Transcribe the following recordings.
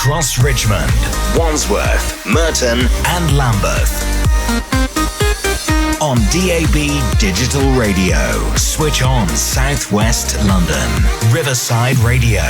across Richmond, Wandsworth, Merton and Lambeth. On DAB Digital Radio. Switch on South West London. Riverside Radio.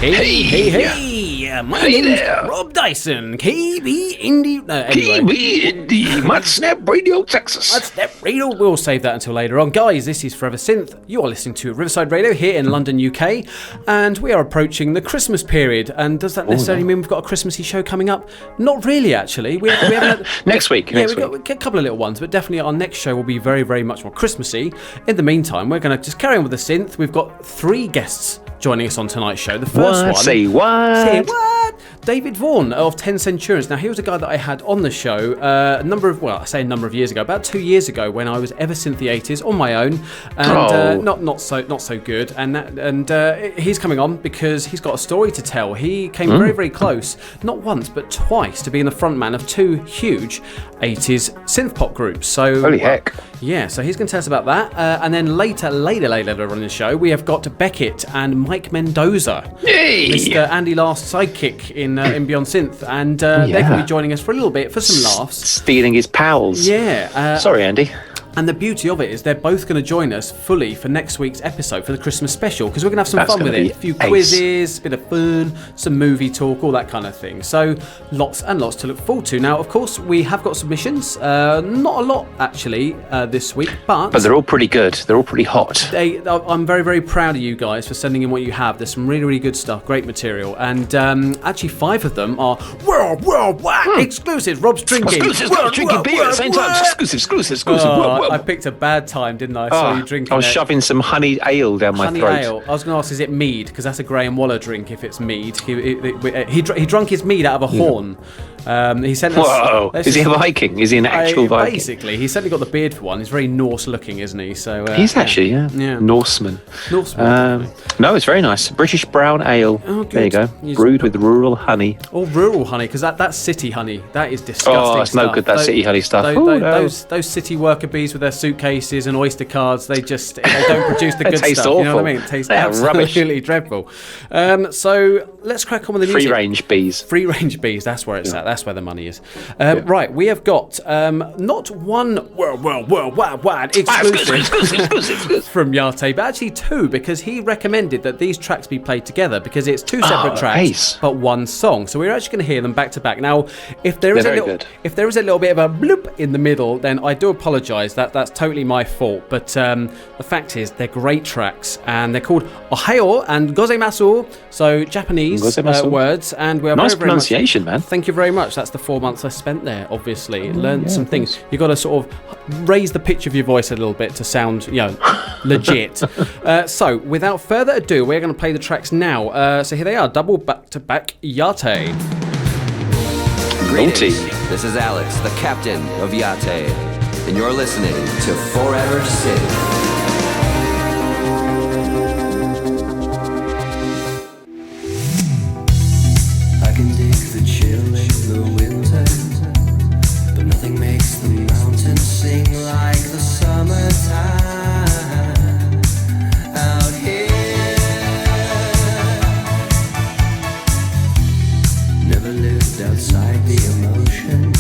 Hey, my name's Rob Dyson, KB Indie... KB Indie, Modsnap Radio, Texas. Modsnap Radio, we'll save that until later on. Guys, this is Forever Synth. You are listening to Riverside Radio here in London, UK, and we are approaching the Christmas period. And does that necessarily mean we've got a Christmassy show coming up? Not really, actually. We haven't had, next week. We've got a couple of little ones, but definitely our next show will be very, very much more Christmassy. In the meantime, we're going to just carry on with the synth. We've got 3 guests joining us on tonight's show. The first one... Say what? David Vaughan of 10 Centurions. Now, he was a guy that I had on the show a number of years ago, about 2 years ago, when I was Ever Synth the 80s on my own, and not so good. And he's coming on because he's got a story to tell. He came very, very close, not once but twice, to being the front man of 2 huge 80s synth pop groups. So holy heck. Yeah, so he's going to tell us about that. And then later on in the show, we have got Beckett and Mike Mendoza. Hey! Mr. Andy Last's sidekick in Beyond Synth. And they're going to be joining us for a little bit, for some laughs. Stealing his pals. Yeah. Sorry, Andy. And the beauty of it is they're both going to join us fully for next week's episode for the Christmas special, because we're going to have some fun with it. A few quizzes, a bit of fun, some movie talk, all that kind of thing. So lots and lots to look forward to. Now, of course, we have got submissions. Not a lot, actually, this week, but they're all pretty good. They're all pretty hot. I'm very, very proud of you guys for sending in what you have. There's some really, really good stuff, great material. And actually 5 of them are worldwide exclusives. Rob's drinking. Rob's drinking beer at the same time. Exclusive. I picked a bad time, didn't I? So you drinking. I was shoving some honey ale down my throat. Honey ale. I was going to ask, is it mead? Because that's a Graham Waller drink. If it's mead, he drunk his mead out of a horn. He sent us. Whoa! Is he a Viking? Is he an actual Viking? Basically, he's certainly got the beard for one. He's very Norse looking, isn't he? So he's actually Norseman. No, it's very nice. British brown ale. Oh, good. There you go. Brewed with rural honey. Oh, rural honey, because that's city honey. That is disgusting. Oh, it's no good. That city honey stuff. Those city worker bees with their suitcases and Oyster cards, they don't produce the good stuff. Awful. You know what I mean? It tastes absolutely dreadful. So let's crack on with the music. Free range bees. That's where it's at. That's where the money is. Right, we have got not one worldwide exclusive from Yatte, but actually 2, because he recommended that these tracks be played together, because it's 2 separate tracks but one song. So we're actually going to hear them back to back. Now, if there is a little bit of a bloop in the middle, then I do apologise. That's totally my fault. But the fact is, they're great tracks, and they're called Ohayo and Gozaimasu, so Japanese words, and we're nice very, very pronunciation, man. Thank you very much. That's the 4 months I spent there, obviously. Learned some things. You've got to sort of raise the pitch of your voice a little bit to sound, legit. So, without further ado, we're going to play the tracks now. So here they are, double back-to-back Yatte. Greetings. This is Alex, the captain of Yatte, and you're listening to Forever Synth. I can dig the chill in the winter, but nothing makes the mountains sing like the summertime out here. Never lived outside the emotion,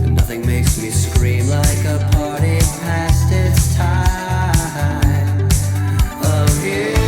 and nothing makes me scream like a party past its time of year.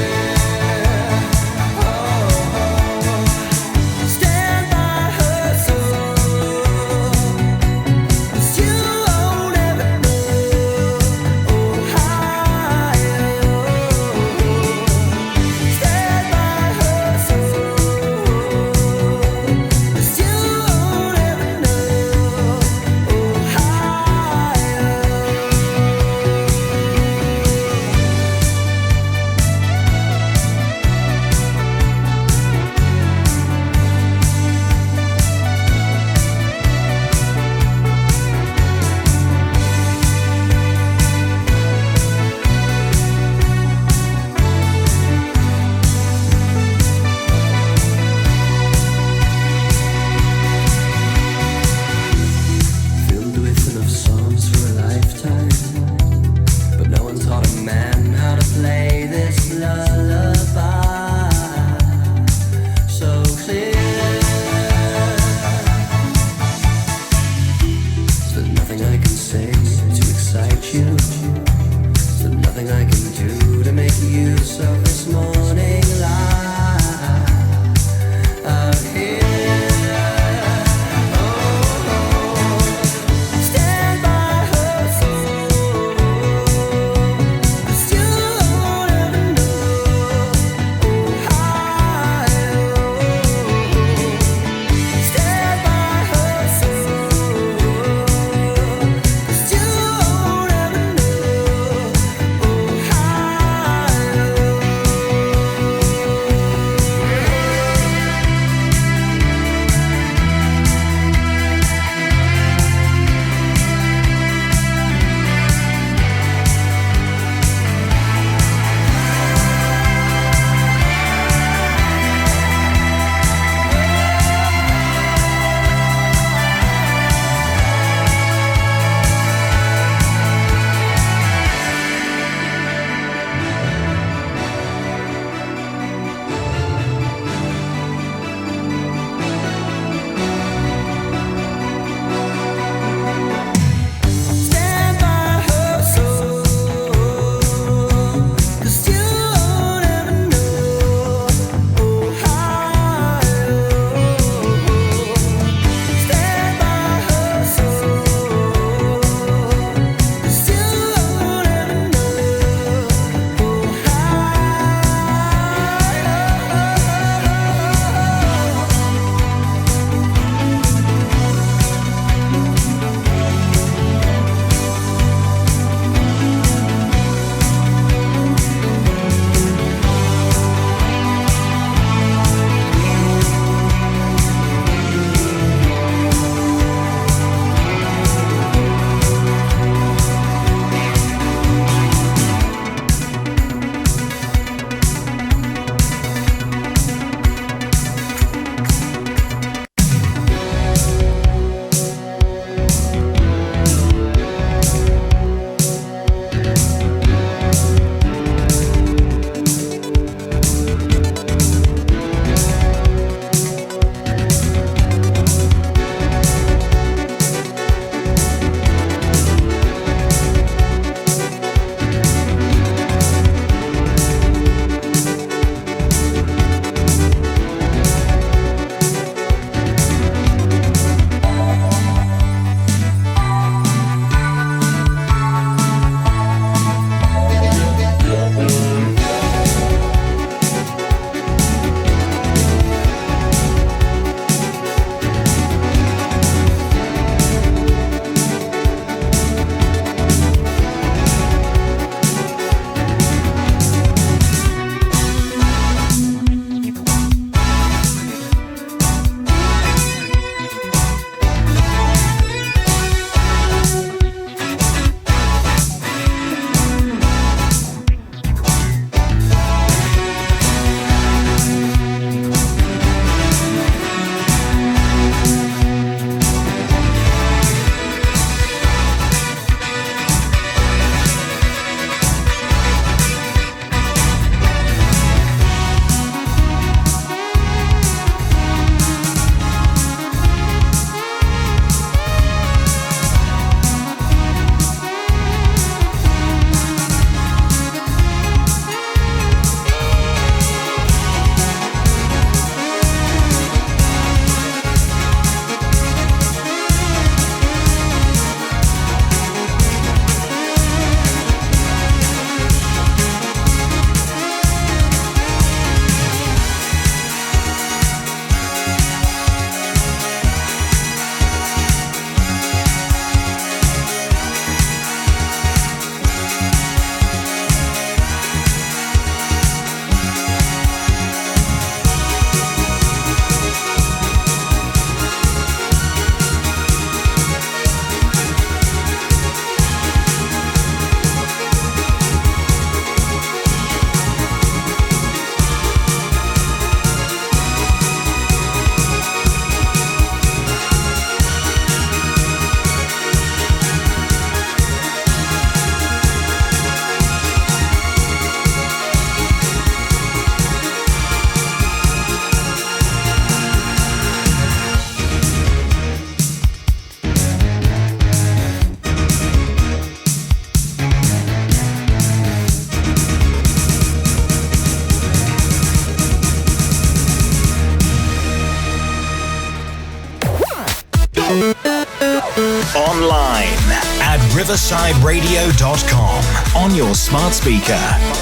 Online at riversideradio.com on your smart speaker.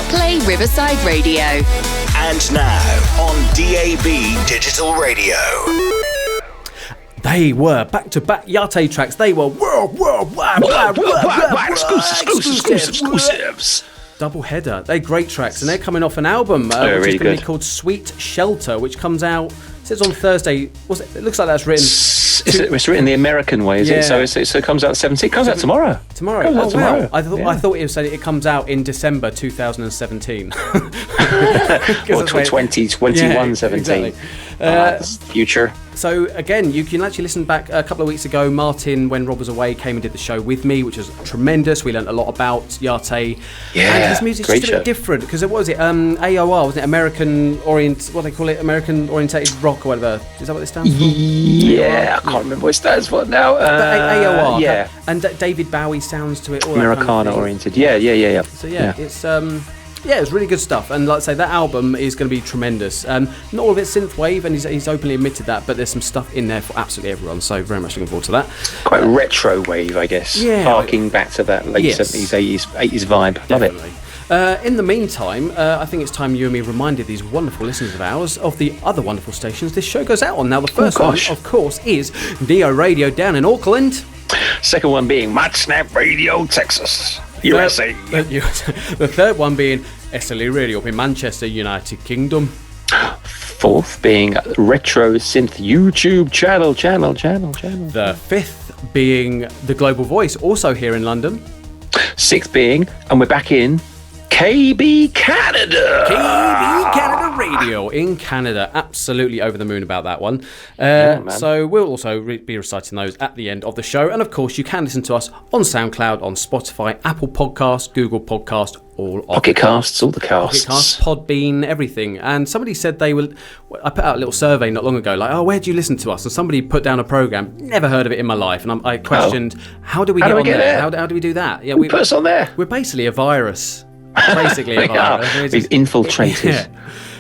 Play Riverside Radio. And now on DAB Digital Radio. They were back-to-back Yatte tracks. They were worldwide exclusives. Double header. They're great tracks, and they're coming off an album which really is going to be good. called Sweet Shelter, which comes out. It says on Thursday. It looks like that's written. It's written the American way, is it? So it comes out 17th. It comes out tomorrow. Tomorrow. Comes out tomorrow. Wow. I thought it was saying it comes out in December 2017. Or 2021 17. Exactly. Future. So again, you can actually listen back a couple of weeks ago. Martin, when Rob was away, came and did the show with me, which was tremendous. We learned a lot about Yatte. Yeah, and his music's just a bit different because what was it? AOR, wasn't it? American orientated rock or whatever. Is that what it stands for? Yeah, I can't remember what it stands for now. AOR. Yeah. And David Bowie sounds to it. All Americana that kind of oriented. Yeah. So it's it's really good stuff, and like I say, that album is going to be tremendous. Not all of it's synthwave, and he's openly admitted that, but there's some stuff in there for absolutely everyone. So very much looking forward to that. Quite retro wave, I guess. Yeah, harking back to that late 70s, 80s vibe. Definitely. Love it. In the meantime, I think it's time you and me reminded these wonderful listeners of ours of the other wonderful stations this show goes out on. Now, the first one, of course, is Neo Radio down in Auckland. Second one being Modsnap Radio, Texas, USA. The third one being SLE Radio up in Manchester, United Kingdom. Fourth being Retro Synth YouTube channel. The fifth being The Global Voice, also here in London. Sixth being, and we're back in, KB Canada. KB Canada Radio in Canada. Absolutely over the moon about that one. So we'll also be reciting those at the end of the show. And of course, you can listen to us on SoundCloud, on Spotify, Apple Podcasts, Google Podcasts, all Pocket Casts, all the casts. Pocket Casts, Podbean, everything. And somebody said I put out a little survey not long ago, like, where do you listen to us? And somebody put down a program, never heard of it in my life. And I questioned, how do we get on there? How do we do that? Yeah, put us on there. We're basically a virus. Basically a virus. We've infiltrated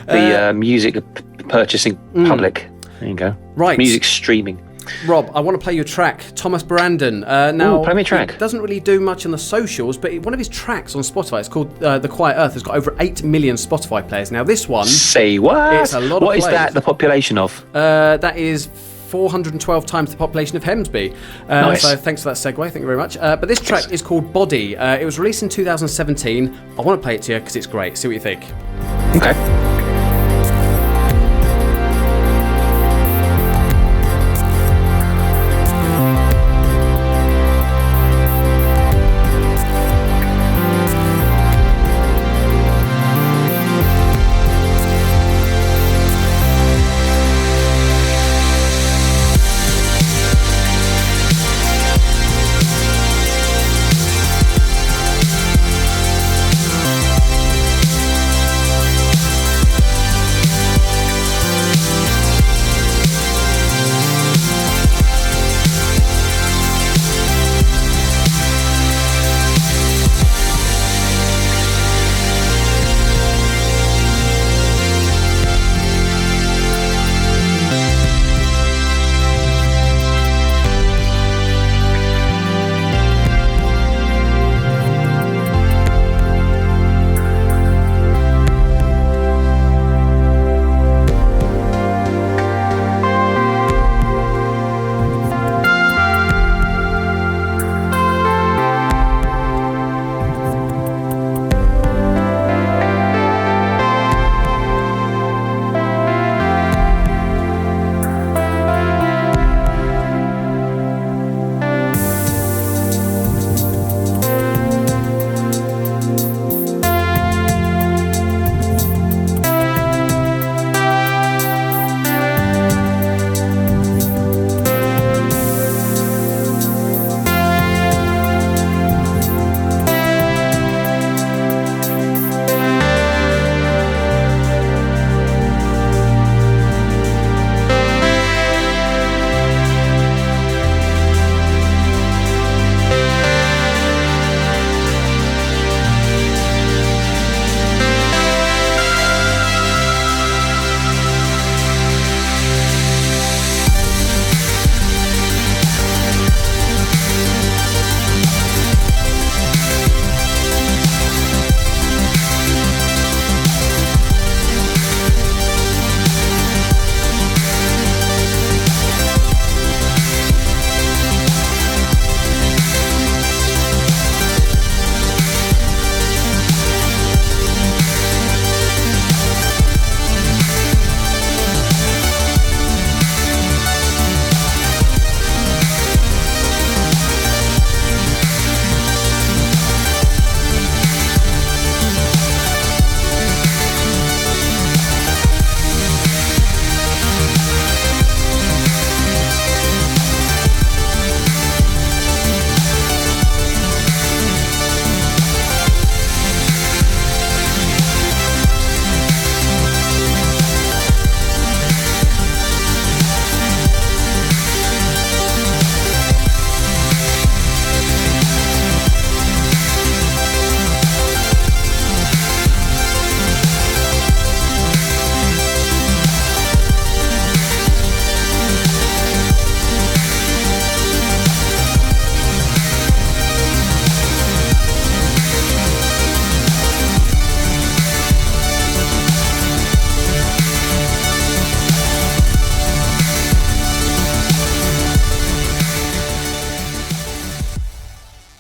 the music purchasing public. There you go. Right. Music streaming. Rob, I want to play your track, Thomas Brandon. Now, play me a track. He doesn't really do much on the socials, but one of his tracks on Spotify, it's called The Quiet Earth, has got over 8 million Spotify players. Now, this one... Say what? It's a lot of What plays. is that the population of? That is 412 times the population of Hemsby. Nice. So thanks for that segue. Thank you very much. But this track is called Body. It was released in 2017. I want to play it to you because it's great. See what you think. Okay.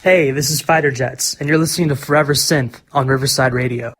Hey, this is Fighter Jets, and you're listening to Forever Synth on Riverside Radio.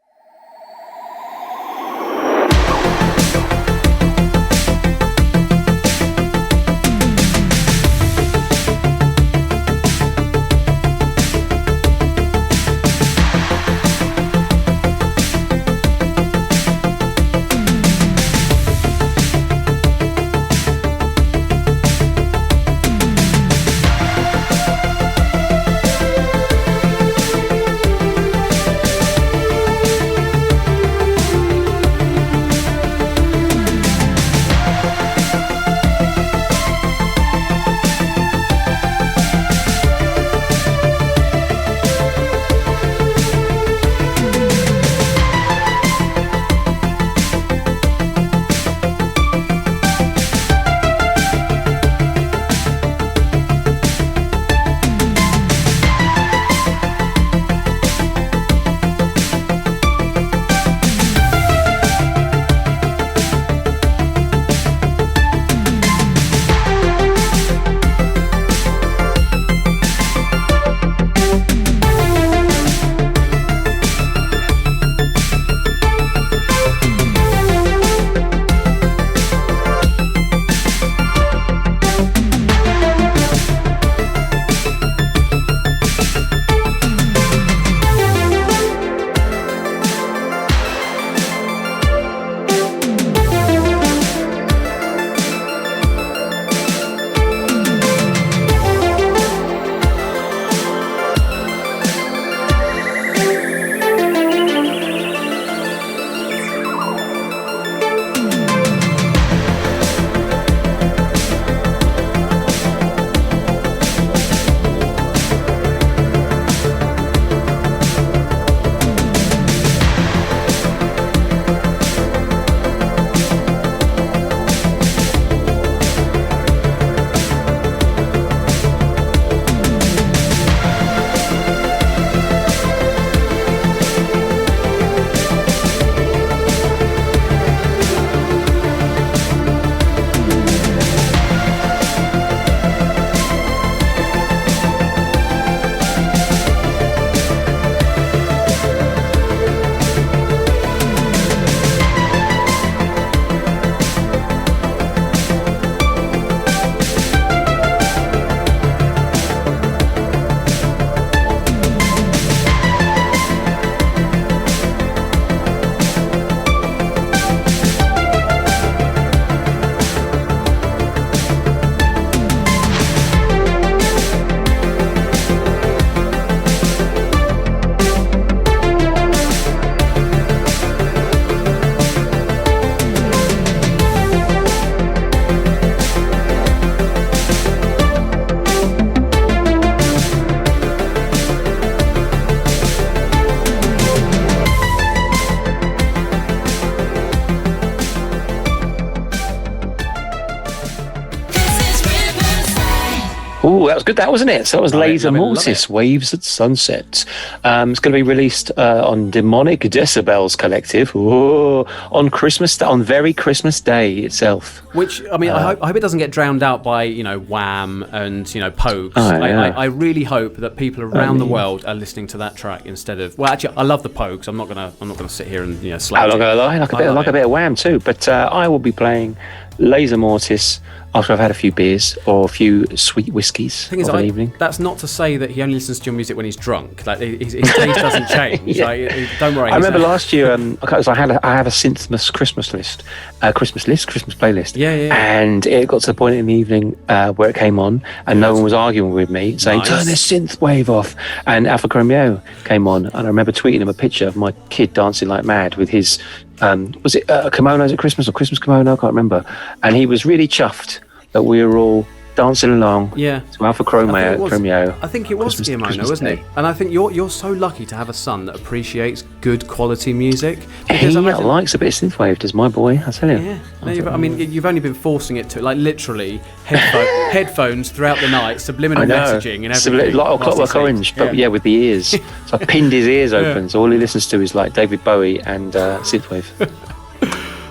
Ooh, that was good, that wasn't it? So that was Lazermortis, Waves at Sunset. It's going to be released on Demonic Decibels Collective on Christmas, on very Christmas Day itself. Which, I mean, I hope it doesn't get drowned out by, Wham and, Pogues. I really hope that people around the world are listening to that track instead of... Well, actually, I love the Pogues. I'm not gonna sit here and, slap it. I'm not going to lie, like a bit of Wham too. But I will be playing Lazermortis after I've had a few beers or a few sweet whiskies of an evening. That's not to say that he only listens to your music when he's drunk. Like his taste doesn't change. Yeah. Don't worry. I remember last year, I have a Synthmas Christmas playlist. Yeah. And it got to the point in the evening where it came on, and no one was arguing with me, saying, "Turn this synth wave off." And Alpha Chromeo came on, and I remember tweeting him a picture of my kid dancing like mad with his. Was it kimonos at Christmas or Christmas kimono? I can't remember. And he was really chuffed that we were all dancing along to Alpha Chromeo. I think it was kimono, wasn't it? And I think you're so lucky to have a son that appreciates good quality music. He likes a bit of synthwave, does my boy, I tell you. Yeah. You've only been forcing it to, like, literally headphones throughout the night, subliminal messaging and everything. Like Clockwork Orange, but with the ears. So I pinned his ears open, so all he listens to is like David Bowie and synthwave.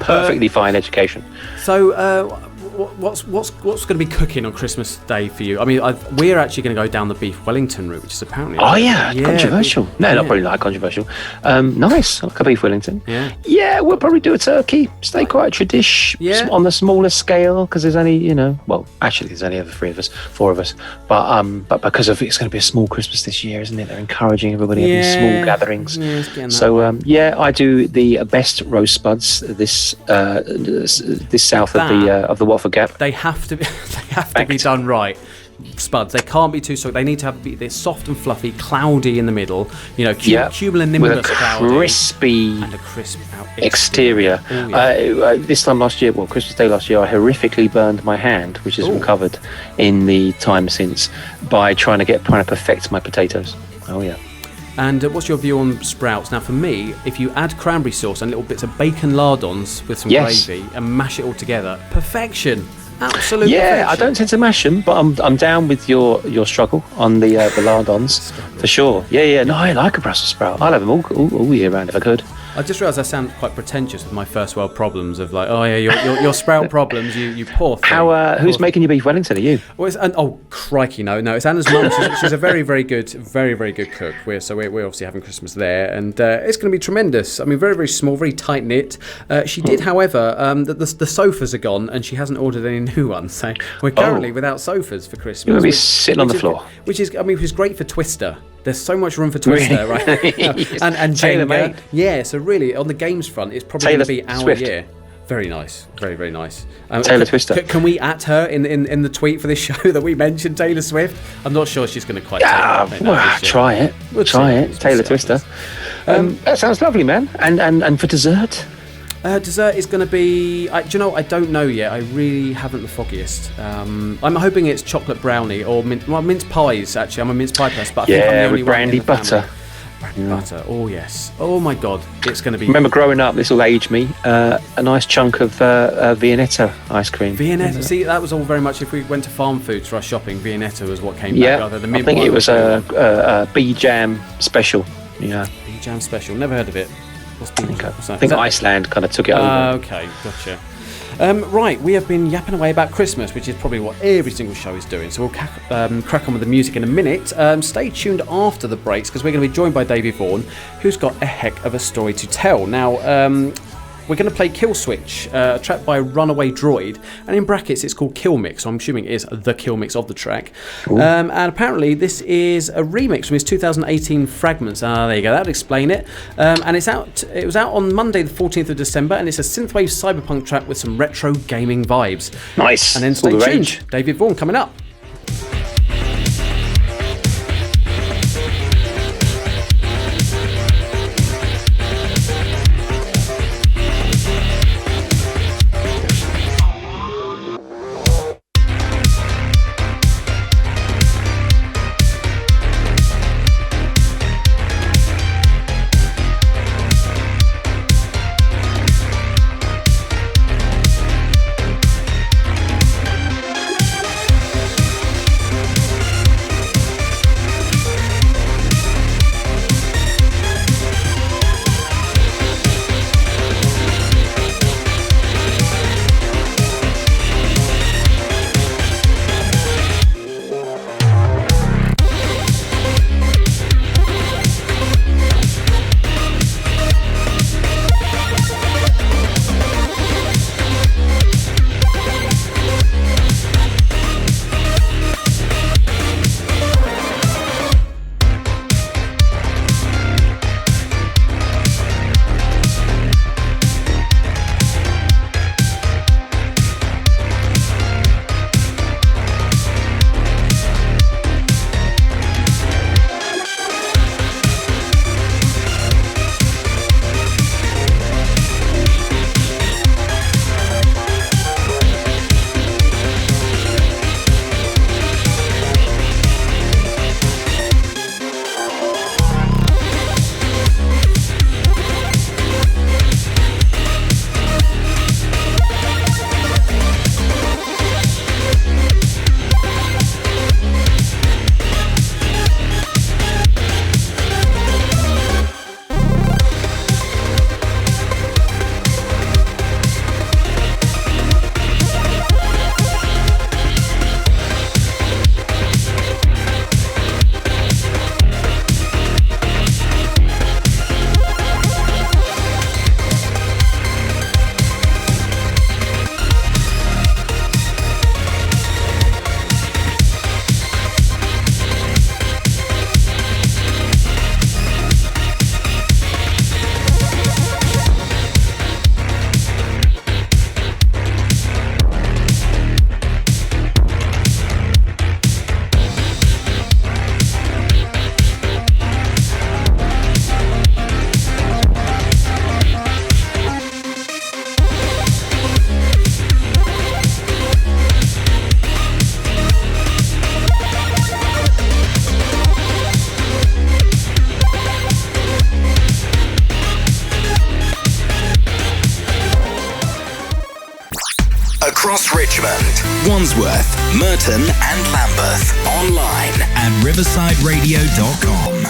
Perfectly fine education. So, what's going to be cooking on Christmas Day for you? I mean, we're actually going to go down the beef Wellington route, which is apparently controversial. No, not probably not controversial. Nice, I like a beef Wellington. Yeah, we'll probably do a turkey. Stay quite tradish on the smaller scale because there's only there's only ever 4 of us. But because of it's going to be a small Christmas this year, isn't it? They're encouraging everybody having small gatherings. So I do the best roast spuds this south of the Watford Gap. They have to be done right. Spuds, they can't be too soft. They need to be they're soft and fluffy, cloudy in the middle. Cumulonimbus with a crispy and a crisp exterior. This time last year, Christmas Day last year, I horrifically burned my hand, which has recovered in the time since by trying to perfect my potatoes. Oh yeah. And what's your view on sprouts? Now, for me, if you add cranberry sauce and little bits of bacon lardons with some gravy and mash it all together, perfection. Absolute perfection. I don't tend to mash them, but I'm down with your struggle on the lardons for sure. No, I like a Brussels sprout. I'll have them all year round if I could. I just realised I sound quite pretentious with my first world problems of like, your sprout problems, you poor thing. Who's making your beef Wellington? Are you? Well, crikey, no, it's Anna's mum. She's a very, very good cook. We're obviously having Christmas there, and it's going to be tremendous. I mean, very, very small, very tight knit. She did, however, the sofas are gone, and she hasn't ordered any new ones, so we're currently without sofas for Christmas. You're going to be sitting on the floor, which is great for Twister. There's so much room for Twister, right? and tailor-made. Yeah, so really, on the games front, it's probably going to be our year. Very nice. Very, very nice. Taylor Twister. Can we at her in the tweet for this show that we mentioned Taylor Swift? I'm not sure she's going to quite try it. We'll try it. Taylor Twister. That sounds lovely, man. And for dessert? Dessert is going to be... I don't know yet. I really haven't the foggiest. I'm hoping it's chocolate brownie or mince pies, actually. I'm a mince pie person, but I think I'm the only with brandy one in the butter. Brandy butter, oh yes. Oh my God, it's going to be... Remember growing up, this will age me, a nice chunk of Viennetta ice cream. Viennetta, see, that was all very much, if we went to Farm Foods for our shopping, Viennetta was what came back rather than... I think it was a B-Jam special. Yeah. B-Jam special, never heard of it. I think Iceland kind of took it over. Okay, gotcha. Right, we have been yapping away about Christmas, which is probably what every single show is doing. So we'll crack on with the music in a minute. Stay tuned after the breaks because we're going to be joined by David Vaughan, who's got a heck of a story to tell. Now, we're going to play Kill Switch, a track by Runaway Droid, and in brackets it's called Kill Mix, so I'm assuming it is the Kill Mix of the track. And apparently this is a remix from his 2018 Fragments. There you go, that would explain it. And it was out on Monday the 14th of December, and it's a synthwave cyberpunk track with some retro gaming vibes. Nice. And then stay tuned. David Vaughan coming up. across Richmond, Wandsworth, Merton and Lambeth. Online at riversideradio.com.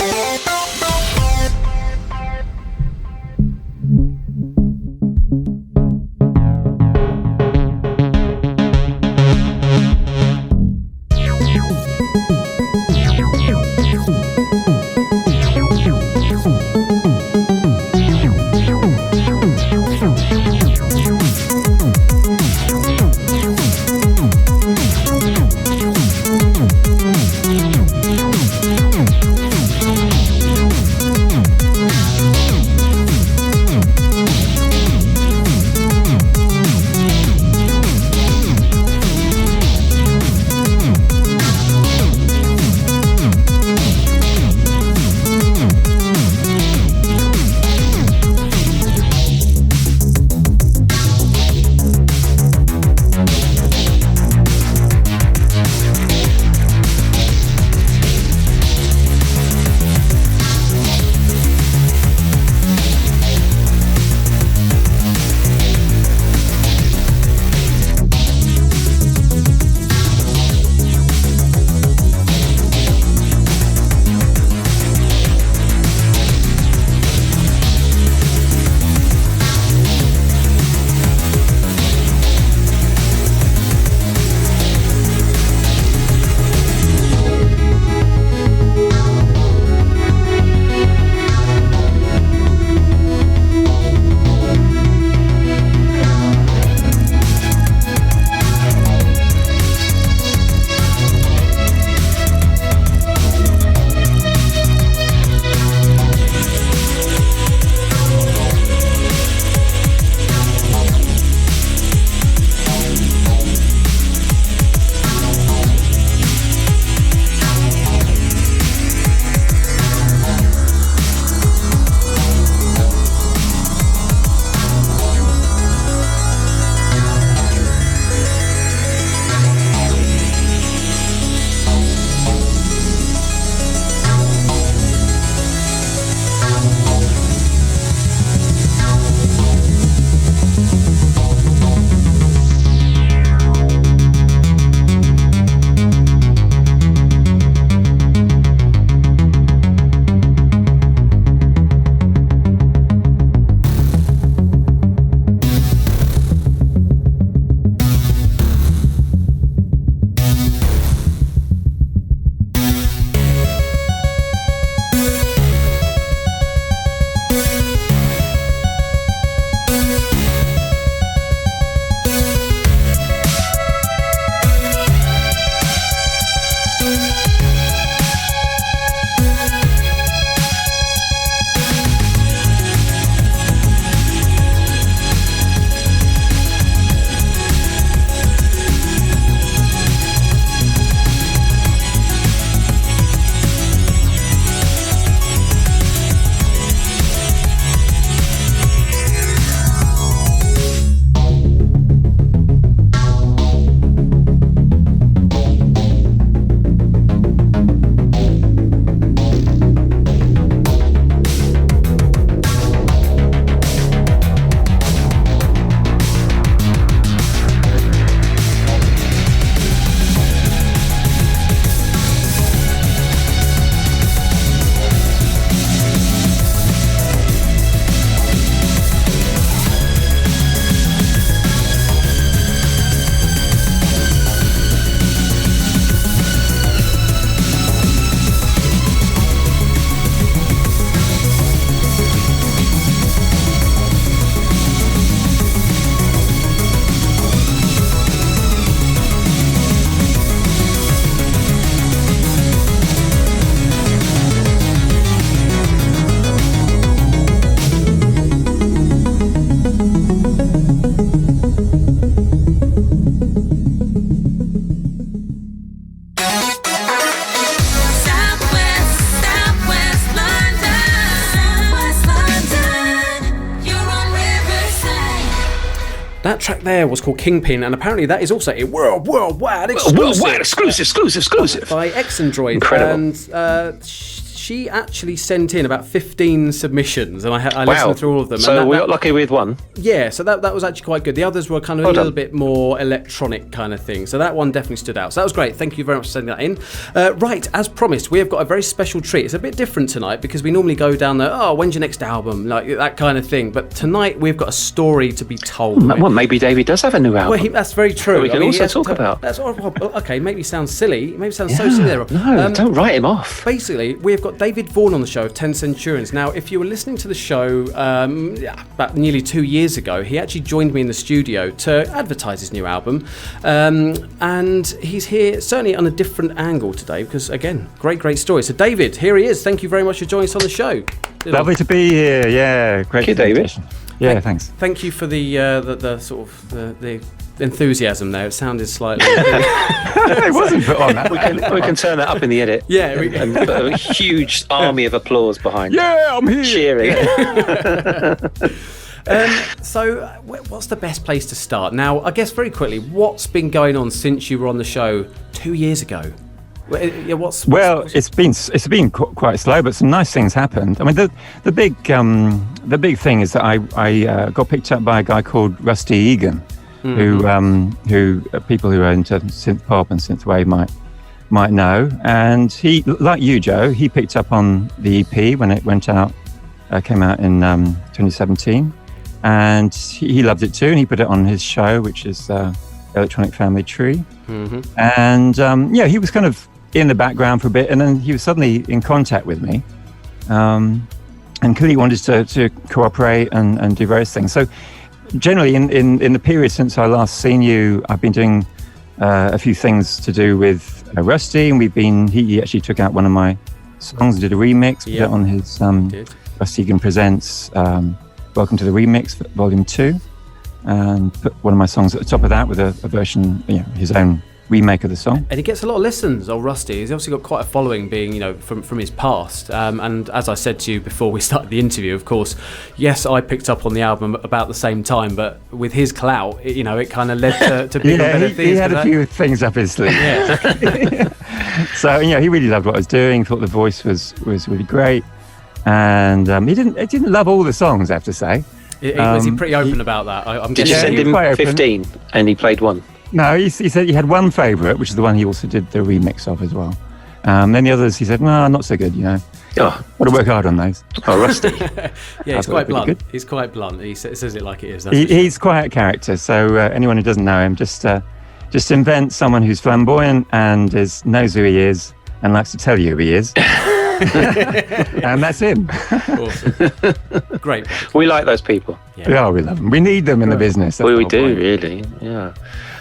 That track there was called Kingpin, and apparently that is also a worldwide exclusive. Worldwide exclusive. By Exandroid. Incredible. And she actually sent in about 15 submissions, and I listened through all of them. So we got lucky with one. Yeah, so that was actually quite good. The others were kind of a little bit more electronic kind of thing. So that one definitely stood out. So that was great. Thank you very much for sending that in. Right, as promised, we have got a very special treat. It's a bit different tonight because we normally go down the, when's your next album? Like that kind of thing. But tonight we've got a story to be told. Well, maybe David does have a new album. Well, that's very true. That we can also talk about. That's okay, maybe sounds silly. Maybe sounds so silly there. No, don't write him off. Basically, we've got David Vaughan on the show of 10 Centurions. Now, if you were listening to the show about nearly 2 years ago, he actually joined me in the studio to advertise his new album. And he's here certainly on a different angle today because, again, great story. So, David, here he is. Thank you very much for joining us on the show. Lovely to be here. Yeah, great. Thank you, David. Yeah, thanks. Thank you for the sort of the enthusiasm there. It sounded slightly. It wasn't put on that. We can turn that up in the edit. Yeah, and put a huge army of applause behind. Yeah, I'm here. Cheering. So, what's the best place to start? Now, I guess very quickly, what's been going on since you were on the show 2 years ago? It's been quite slow, but some nice things happened. I mean, the big thing is that I got picked up by a guy called Rusty Egan, who people who are into synth pop and synth wave might know. And he, like you, Joe, he picked up on the EP when it came out in 2017, and he loved it too. And he put it on his show, which is Electronic Family Tree. And he was kind of in the background for a bit, and then he was suddenly in contact with me, and clearly wanted to cooperate and do various things. So generally in the period since I last seen you, I've been doing a few things to do with Rusty, and he actually took out one of my songs, did a remix, put it on his Rusty Egan Presents Welcome to the Remix Volume 2, and put one of my songs at the top of that with a version, his own remake of the song. And he gets a lot of listens, old Rusty. He's obviously got quite a following, being from his past. And as I said to you before we started the interview, of course, yes, I picked up on the album about the same time, but with his clout, it kind of led to bigger better things. He had a few things up his sleeve. Yeah. So he really loved what I was doing. Thought the voice was really great, and he didn't love all the songs, I have to say. Was he pretty open about that? Did you send him 15 and he played one? No, he said he had one favourite, which is the one he also did the remix of as well. Then the others, he said, no, not so good, Got to work hard on those. Oh, Rusty. Yeah, he's quite blunt. He's quite blunt. He says it like it is. He's quite a character, so anyone who doesn't know him, just invent someone who's flamboyant and knows who he is and likes to tell you who he is. And that's him. Awesome. Great. We like those people. Yeah, we love them. We need them in the business. We do, really. Yeah.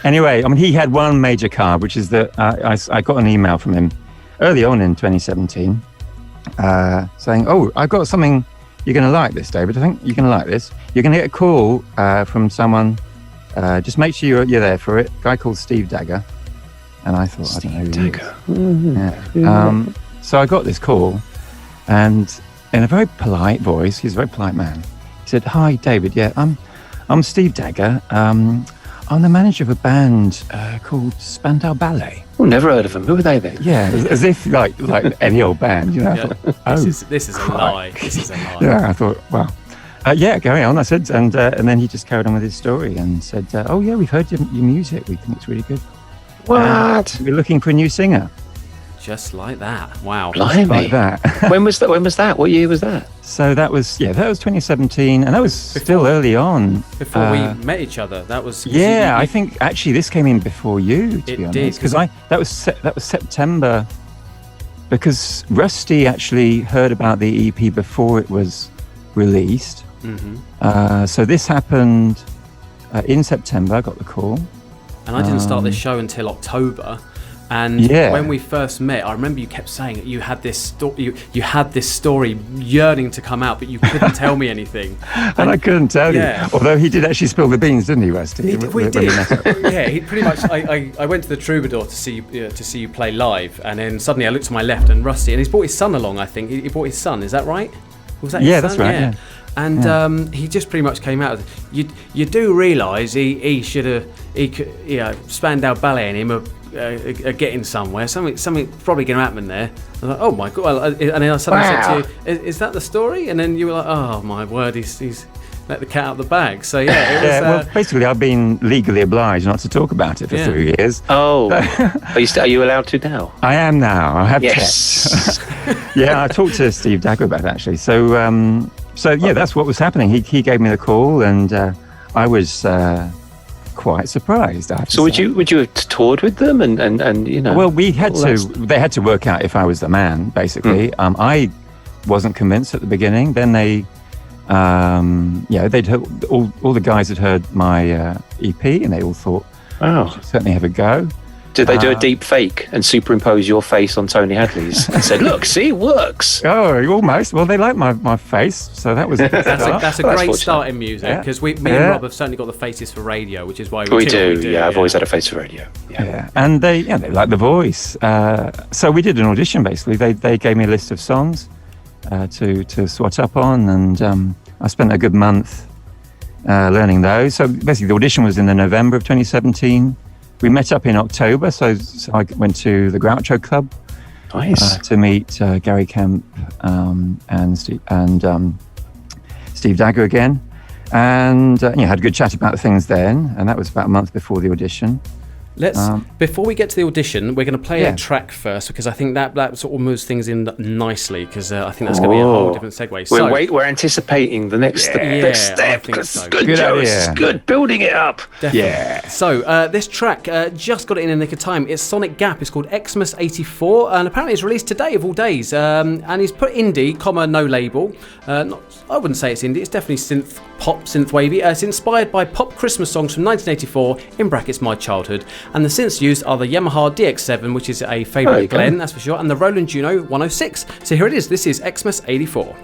Anyway, I mean, he had one major card, which is that I got an email from him early on in 2017 saying, I've got something, you're going to like this, David. I think you're going to like this. You're going to get a call from someone, just make sure you're there for it, a guy called Steve Dagger. And I thought, I don't know who he is. Yeah. So I got this call, and in a very polite voice, he's a very polite man, he said, "Hi, David. Yeah, I'm Steve Dagger. I'm the manager of a band called Spandau Ballet." Oh, never heard of them. Who are they then? Yeah, as if like any old band, Yeah. I thought, this is a lie. This is a lie. Yeah, I thought, wow. Carry on. I said, and then he just carried on with his story and said, "Oh yeah, we've heard your music. We think it's really good. What? We're looking for a new singer." Just like that. Wow. Blimey. Like that. When was that? What year was that? So that was 2017, and that was still early on. Before we met each other, that was. Yeah, I think actually this came in before you. To be honest, because that was September, because Rusty actually heard about the EP before it was released. Mm-hmm. So this happened in September. I got the call, and I didn't start this show until October. And when we first met, I remember you kept saying that you had this you had this story yearning to come out, but you couldn't tell me anything. And I couldn't tell you. Although he did actually spill the beans, didn't he, Rusty? We did. Yeah, he pretty much. I went to the Troubadour to see you play live, and then suddenly I looked to my left, and Rusty, and he's brought his son along. I think he brought his son. Is that right? Was that his son? That's right. Yeah. And he just pretty much came out with, you do realise he should have, Spandau Ballet and him are getting somewhere. Something probably going to happen there. I was like, oh my god! And then I suddenly said to you, "Is that the story?" And then you were like, "Oh my word, he's let the cat out of the bag." So yeah, it was, well, basically, I've been legally obliged not to talk about it for 3 years. Oh, are you allowed to now? I am now. I have Yes. Yeah, I talked to Steve Dagger about it actually. So that's what was happening. He gave me the call, and I was quite surprised. So would you have toured with them and you know? Well, we had to. They had to work out if I was the man, basically. I wasn't convinced at the beginning. Then they. They'd heard, all the guys had heard my EP, and they all thought, "Oh, should certainly have a go." Did they do a deep fake and superimpose your face on Tony Hadley's and said, "Look, see, it works"? Oh, almost. Well, they liked my face, so that was. That's a great start in music, because me and Rob have certainly got the faces for radio, which is why we do. Yeah, I've always had a face for radio. Yeah. And they liked the voice. So we did an audition. Basically, they gave me a list of songs to swat up on, and I spent a good month learning those. So basically, the audition was in the November of 2017. We met up in October, so I went to the Groucho Club to meet Gary Kemp and Steve Dagger again, and had a good chat about things then. And that was about a month before the audition. Before we get to the audition, we're going to play a track first, because I think that sort of moves things in nicely, because I think that's going to be a whole different segue. We're anticipating the next step. So. Good, Joe. It's good building it up. Definitely. Yeah. So this track just got it in the nick of time. It's Sonic Gap. It's called Xmas 84, and apparently it's released today of all days. And he's put indie, no label. I wouldn't say it's indie. It's definitely synth pop, synth wavy. It's inspired by pop Christmas songs from 1984 (in brackets my childhood). And the synths used are the Yamaha DX7, which is a favourite of Glenn, that's for sure, and the Roland Juno 106. So here it is. This is Xmas 84.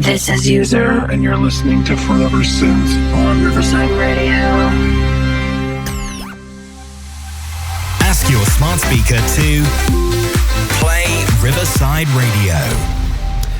This is User, and you're listening to Forever Synth on Riverside Radio. Ask your smart speaker to play Riverside Radio.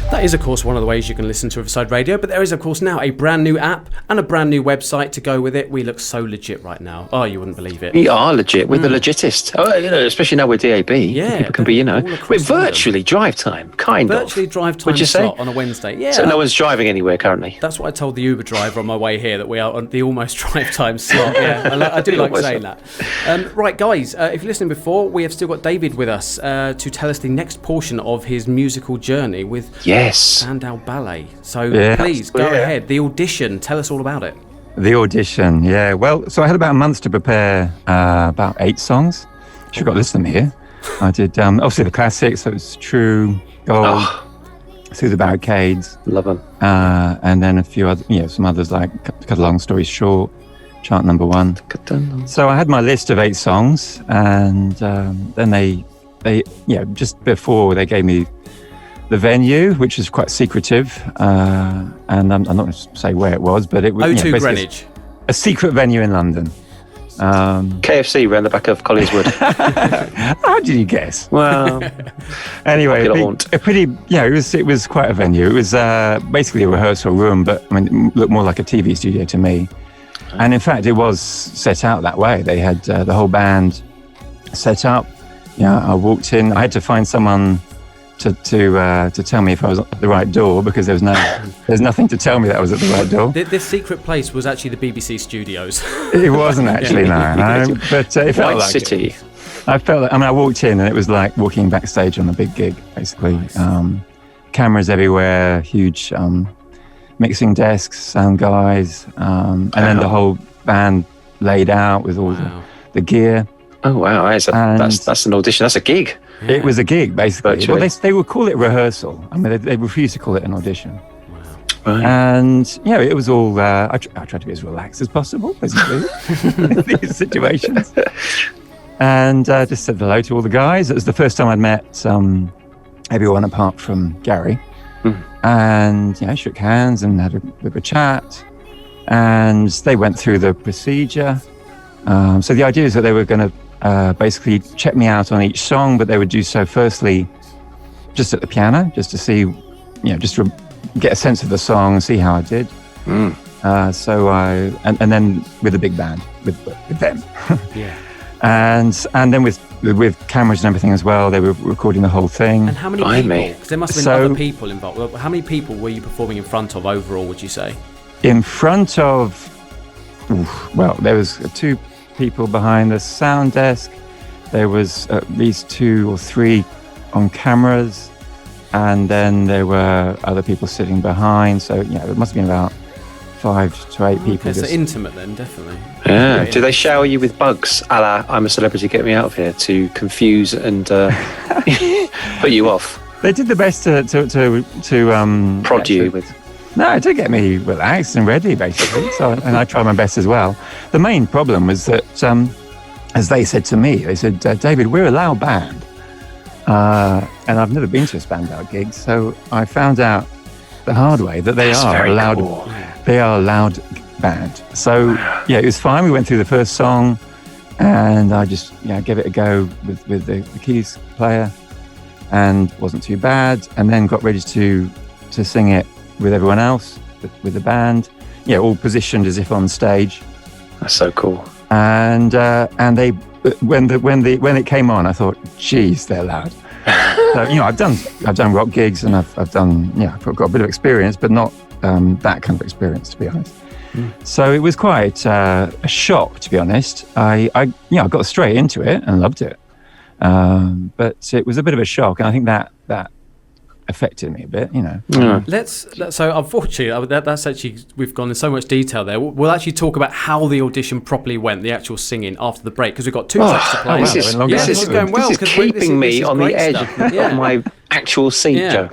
That is, of course, one of the ways you can listen to Riverside Radio, but there is, of course, now a brand new app and a brand new website to go with it. We look so legit right now. Oh, you wouldn't believe it. We are legit. We're the legitist. Oh, especially now we're DAB. Yeah. People can be, we're virtually drive time, kind of. Virtually drive time slot on a Wednesday. Yeah. So no one's driving anywhere currently. That's what I told the Uber driver on my way here, that we are on the almost drive time slot. Yeah, I do like saying that. Right, guys, if you're listening before, we have still got David with us to tell us the next portion of his musical journey with Sandow Ballet. So please go ahead. The audition. Tell us all about it. The audition. Yeah. Well, so I had about a month to prepare about 8 songs. You've got to listen to them here. I did obviously the classics. So it was True, Gold, Through the Barricades. Love them. And then a few other, some others like Cut a Long Story Short, Chart Number 1. So I had my list of 8 songs, and then they just before they gave me the venue, which is quite secretive, and I'm not going to say where it was, but it was O2 Greenwich, a secret venue in London. KFC around the back of Collinswood. How did you guess? Well, anyway, it was quite a venue. It was basically a rehearsal room, but I mean, it looked more like a TV studio to me. And in fact, it was set out that way. They had the whole band set up. I walked in. I had to find someone to tell me if I was at the right door, because there's nothing to tell me that I was at the right door. This secret place was actually the BBC studios. It wasn't actually, no. But it felt like City. It. I felt like, I walked in and it was like walking backstage on a big gig, basically. Nice. Cameras everywhere, huge mixing desks, sound guys, and then the whole band laid out with all the gear. Oh wow, that's an audition. That's a gig. Yeah. It was a gig, basically. Well, they would call it rehearsal. I mean, they refused to call it an audition. Wow. Right. And, it was all... I tried to be as relaxed as possible, basically, in these situations. And just said hello to all the guys. It was the first time I'd met everyone apart from Gary. And, shook hands and had a bit of a chat. And they went through the procedure. So the idea is that they were going to basically check me out on each song, but they would do so firstly just at the piano, just to see, just to get a sense of the song and see how I did. So and then with the big band, with them. And then with cameras and everything as well, they were recording the whole thing. And how many people? Because there must have been other people involved. How many people were you performing in front of overall, would you say? In front of, there was 2 people behind the sound desk. There was at least 2 or 3 on cameras, and then there were other people sitting behind. So it must have been about 5 to 8 people. So intimate then, definitely. Yeah. Do they shower you with bugs, a la I'm a celebrity, get me out of here, to confuse and put you off? They did the best to prod you with. No, it did get me relaxed and ready, basically. And I tried my best as well. The main problem was that, as they said to me, they said, David, we're a loud band. And I've never been to a Spandau gig, so I found out the hard way that they are a loud, they are a loud band. So, it was fine. We went through the first song, and I just gave it a go with the keys player, and wasn't too bad. And then got ready to sing it with everyone else, with the band, all positioned as if on stage. That's so cool. And they, when it came on, I thought, geez, they're loud. So I've done rock gigs, and I've done I've got a bit of experience, but not that kind of experience, to be honest. So it was quite a shock, to be honest. I got straight into it and loved it, but it was a bit of a shock, and I think that affected me a bit, So unfortunately, that's actually, we've gone in so much detail there. We'll actually talk about how the audition properly went, the actual singing, after the break, because we've got 2 tracks to play. This is going well. This is keeping me on the edge of my actual seat, Joe.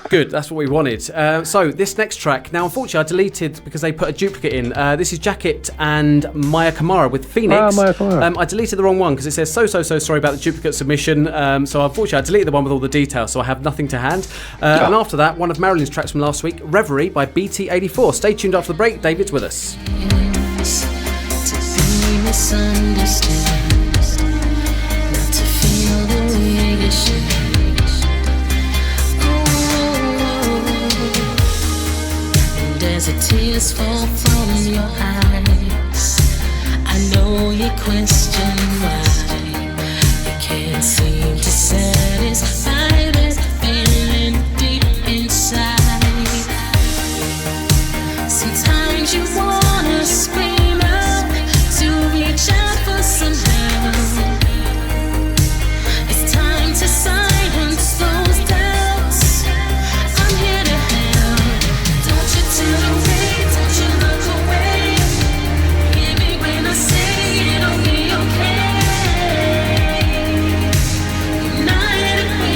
Good, that's what we wanted. So this next track, now unfortunately I deleted because they put a duplicate in. This is Yatte and Maya Camara with Phoenix. Maya Camara. I deleted the wrong one because it says so sorry about the duplicate submission. So unfortunately I deleted the one with all the details, so I have nothing to hand. And after that, one of Marilyn's tracks from last week, Reverie by BT84. Stay tuned after the break. David's with us. As the tears fall from your eyes, I know you question why you can't seem to satisfy that feeling deep inside. Sometimes you wanna scream out to reach out for some help. It's time to silence those doubts. I'm here to help. Don't you turn away, don't you look away. Hear me when I say it'll be okay. United we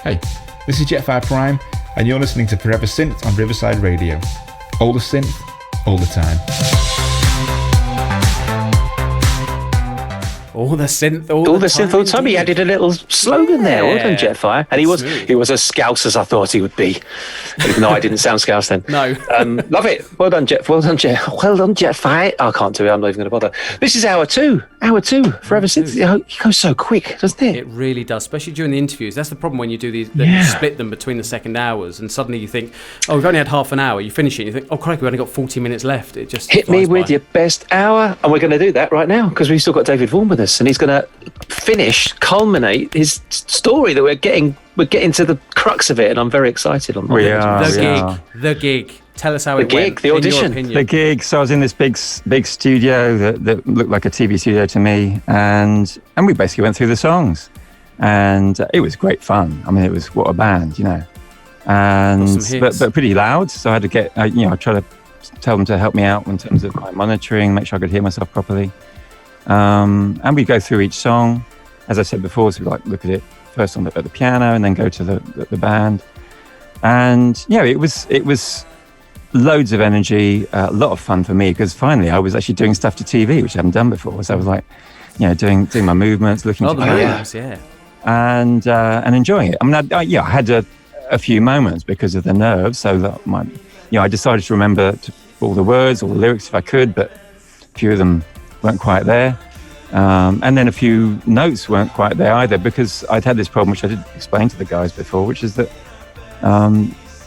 Hey, this is Jetfire Prime, and you're listening to Forever Synth on Riverside Radio. All the synth, all the time. All the synth, all the synth, all the time. He added a little slogan there. Well done, Jetfire. And he was as Scouse as I thought he would be. Even though I didn't sound Scouse then. No. Love it. Well done, Jetfire. I can't do it. I'm not even going to bother. This is hour two. Forever Synth. It goes so quick, doesn't it? It really does, especially during the interviews. That's the problem when you do these. You split them between the second hours, and suddenly you think, oh, we've only had half an hour. You finish it, you think, oh, crikey, we've only got 40 minutes left. It just hit me with your best hour, and we're going to do that right now because we've still got David Vaughan with us, and he's going to culminate his story that we're getting to the crux of it, and I'm very excited on that. The gig. Tell us how it went. The audition. The gig. So I was in this big studio that looked like a TV studio to me, and we basically went through the songs, and it was great fun. I mean, it was what a band, and but pretty loud. So I had to get, I try to tell them to help me out in terms of my monitoring, make sure I could hear myself properly. And we go through each song, as I said before. So we look at it first at the piano, and then go to the band. And it was loads of energy, a lot of fun for me because finally I was actually doing stuff to TV which I hadn't done before. So I was doing my movements, looking to the and enjoying it. I mean, I had a few moments because of the nerves. So that I decided to remember all the words, all the lyrics if I could, but a few of them weren't quite there. And then a few notes weren't quite there either because I'd had this problem, which I did explain to the guys before, which is that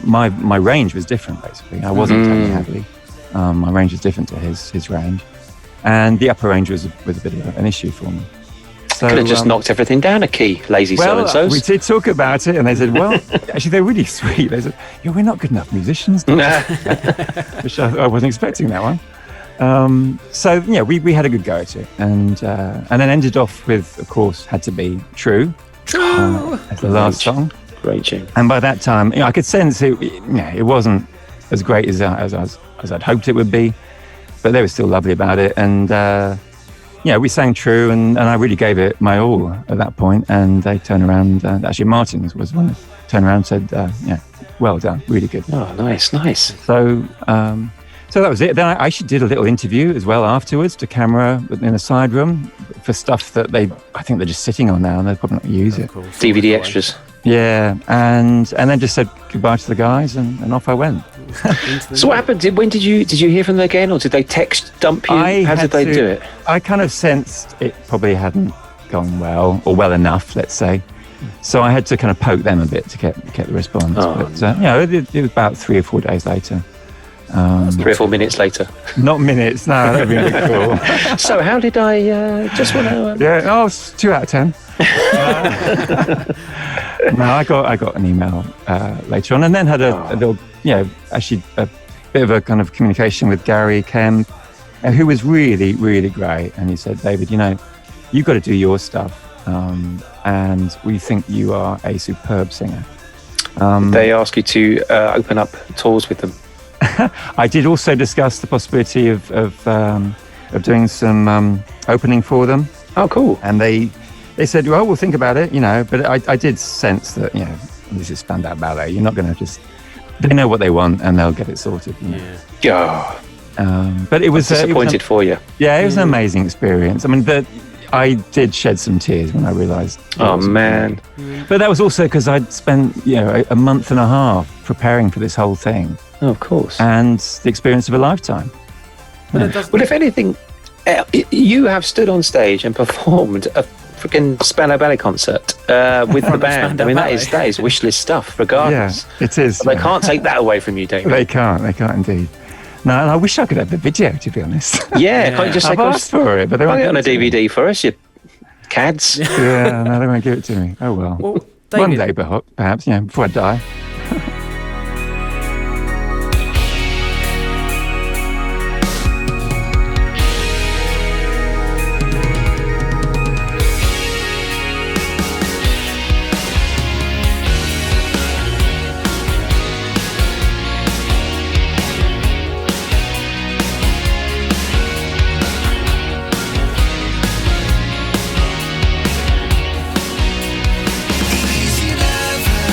my range was different, basically. I wasn't Tony Hadley. My range was different to his range. And the upper range was a bit of an issue for me. So, could have just knocked everything down a key, lazy so-and-sos. We did talk about it, and they said, well, actually, they're really sweet. They said, we're not good enough musicians. Which I wasn't expecting that one. So we had a good go at it, and then ended off with, of course, Had to Be True. As the last song. Great tune. And by that time, I could sense it wasn't as great as I'd hoped it would be, but they were still lovely about it. And we sang True, and I really gave it my all at that point. And they turned around. Actually, Martin was one that turned around and said, well done, really good. Oh, nice. So that was it. Then I actually did a little interview as well afterwards to camera in a side room for stuff that I think they're just sitting on now, and they're probably not going to use it. DVD extras. Yeah, and then just said goodbye to the guys, and off I went. So what happened? When did you hear from them again, or did they text dump you? How did they do it? I kind of sensed it probably hadn't gone well, or well enough, let's say. So I had to kind of poke them a bit to get the response. It was about 3 or 4 days later. 3 or 4 minutes later. Not minutes, no, that'd be really cool. So how did I just want to... it's 2 out of 10. No, I got an email later on, and then had a little, actually a bit of a kind of communication with Gary Kemp, who was really, really great. And he said, David, you've got to do your stuff, and we think you are a superb singer. They ask you to open up tours with them. I did also discuss the possibility of doing some opening for them. Oh, cool! And they said, well, we'll think about it, But I did sense that, this is Spandau Ballet. You're not going to just... They know what they want, and they'll get it sorted. Yeah. But it was disappointed for you. Yeah, it was an amazing experience. I mean, I did shed some tears when I realised. Oh man! But that was also because I'd spent a month and a half preparing for this whole thing. Oh, of course. And the experience of a lifetime. Well, if anything, you have stood on stage and performed a freaking Spandau Ballet concert with the band. I mean, that is wish list stuff, regardless. Yeah, it is. But they can't take that away from you, David. They can't indeed. No, and I wish I could have the video, to be honest. Yeah. Can't you just I've asked for it, but they won't get on a DVD for us, you cads. Yeah, no, they won't give it to me. Oh well. One day, perhaps, before I die. Easy lover.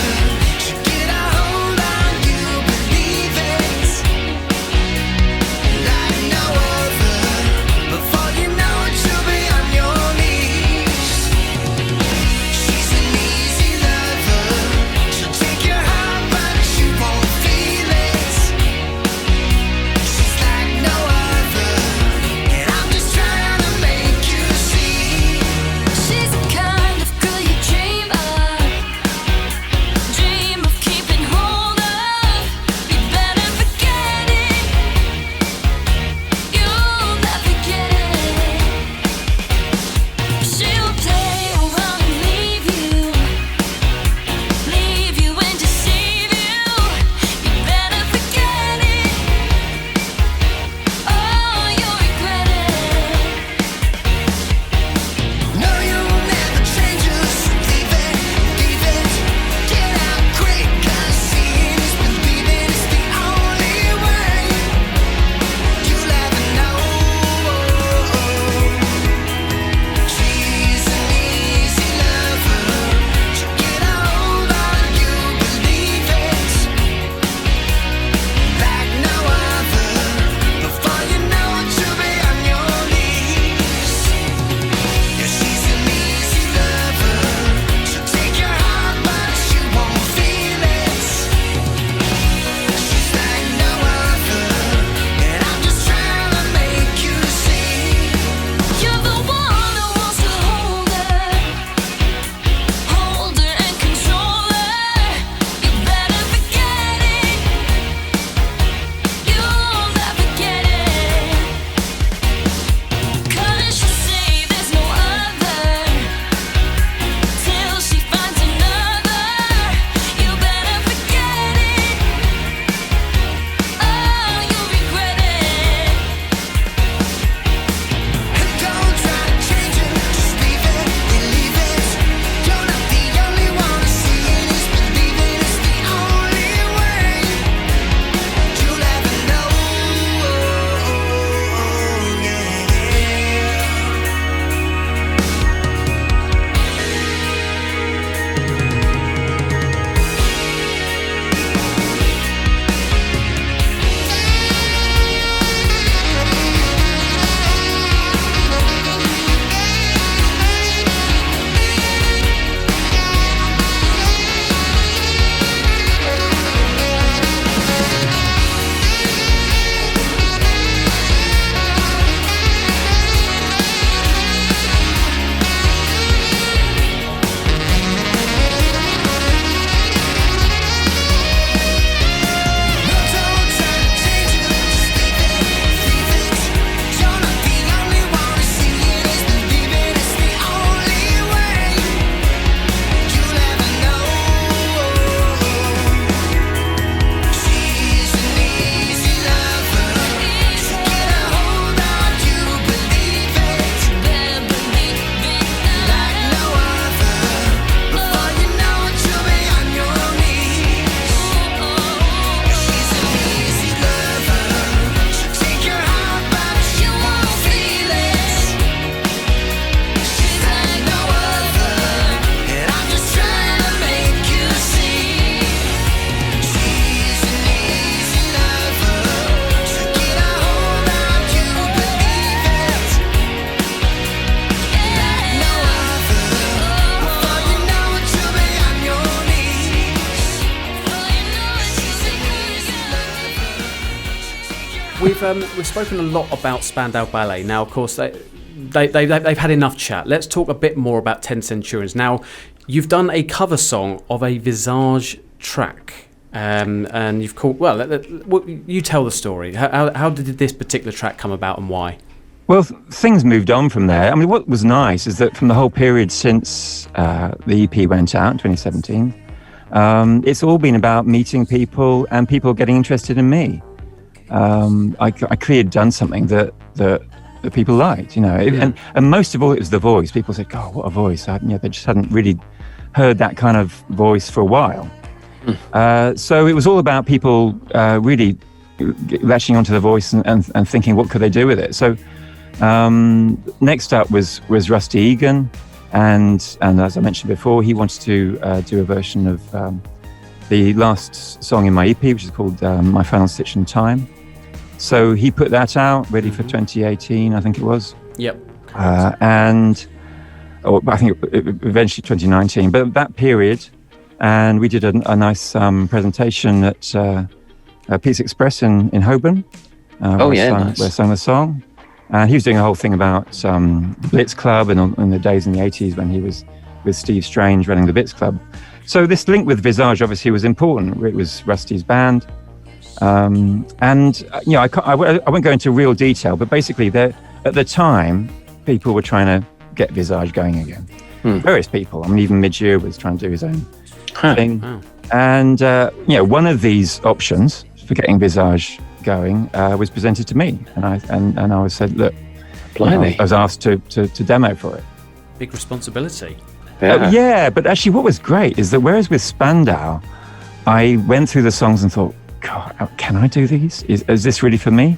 we've spoken a lot about Spandau Ballet. Now, of course, they've had enough chat. Let's talk a bit more about 10 Centurions. Now, you've done a cover song of a Visage track, and you've called. Well, you tell the story. How did this particular track come about, and why? Well, things moved on from there. I mean, what was nice is that from the whole period since the EP went out in 2017, it's all been about meeting people and people getting interested in me. I clearly had done something that people liked, you know, and most of all it was the voice. People said, "God, what a voice!" They just hadn't really heard that kind of voice for a while. So it was all about people really latching onto the voice and thinking, what could they do with it? So next up was Rusty Egan, and as I mentioned before, he wanted to do a version of the last song in my EP, which is called My Final Stitch in Time. So he put that out, ready for 2018, I think it was. Yep. And I think eventually 2019, but that period, and we did a nice presentation at Peace Express in Holborn. Nice. Where I sang the song. And he was doing a whole thing about Blitz Club and in the days in the 80s when he was with Steve Strange running the Blitz Club. So this link with Visage obviously was important. It was Rusty's band. And you know, I won't go into real detail, but basically at the time, people were trying to get Visage going again. Various people. I mean, even Midge was trying to do his own thing. Wow. And you know, one of these options for getting Visage going was presented to me, and I was said, look, I was asked to demo for it. Big responsibility. Yeah, but actually what was great is that whereas with Spandau, I went through the songs and thought, God, can I do these? Is this really for me?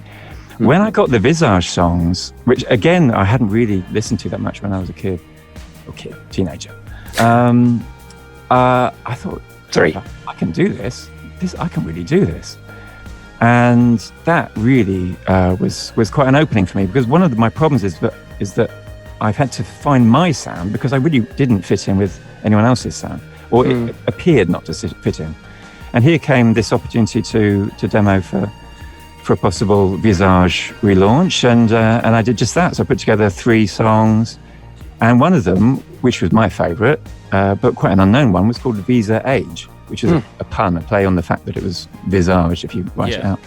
When I got the Visage songs, which again, I hadn't really listened to that much when I was a teenager, I thought, I can do this. I can really do this. And that really was quite an opening for me, because one of my problems is that I've had to find my sound, because I really didn't fit in with anyone else's sound, or it appeared not to fit in. And here came this opportunity to demo for a possible Visage relaunch, and I did just that. So I put together 3 songs, and one of them, which was my favourite, but quite an unknown one, was called Visa Age, which is a pun, a play on the fact that it was Visage if you write it out.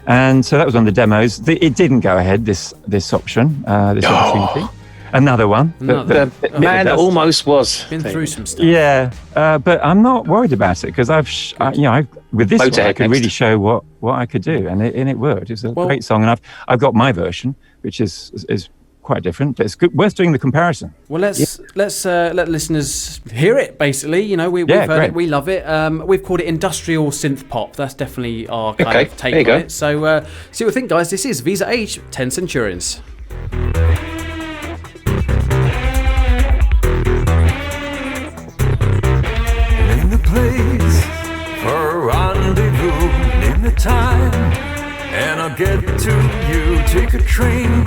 And so that was one of the demos. It didn't go ahead, this option, this opportunity. Another one. The man that almost was. Been through some stuff. Yeah, but I'm not worried about it, because with this one, I could really show what I could do, and it worked. It's a great song, and I've got my version, which is quite different, but it's good, worth doing the comparison. Well, let's let listeners hear it. Basically, you know, we've heard it, we love it. We've called it industrial synth pop. That's definitely our kind of take on it. So, see what you think, guys. This is Visa Age, 10 Centurions. Name the place for a rendezvous. Name the time, and I'll get to you. Take a train.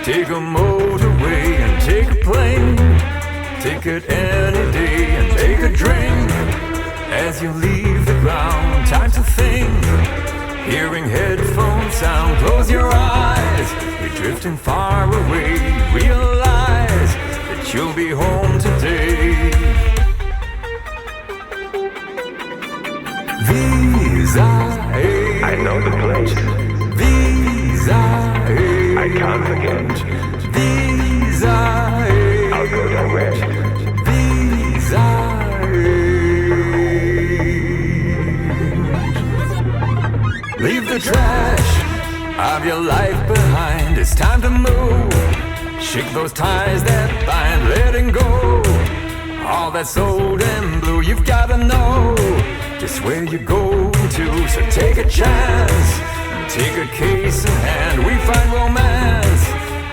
Take a motorway and take a plane. Take it any day and take a drink. As you leave the ground, time to think. Hearing headphone sound, close your eyes. You're drifting far away. Realize that you'll be home today. Visa Age. I know the place. Visa Age. I can't forget. Visa Age. I'll go direct. Visa Age. Leave the trash of your life behind. It's time to move. Shake those ties that bind. Letting go all that's old and blue. You've gotta know just where you're going to. So take a chance. Take a case in hand, we find romance.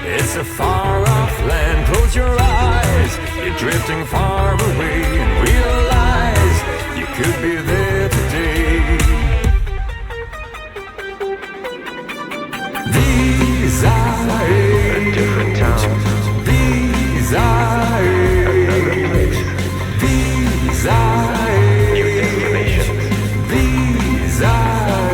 It's a far-off land, close your eyes. You're drifting far away and realize you could be there today. Visa Age. A different town. Visa Age. Another place. Visa Age. New destination. Visa Age.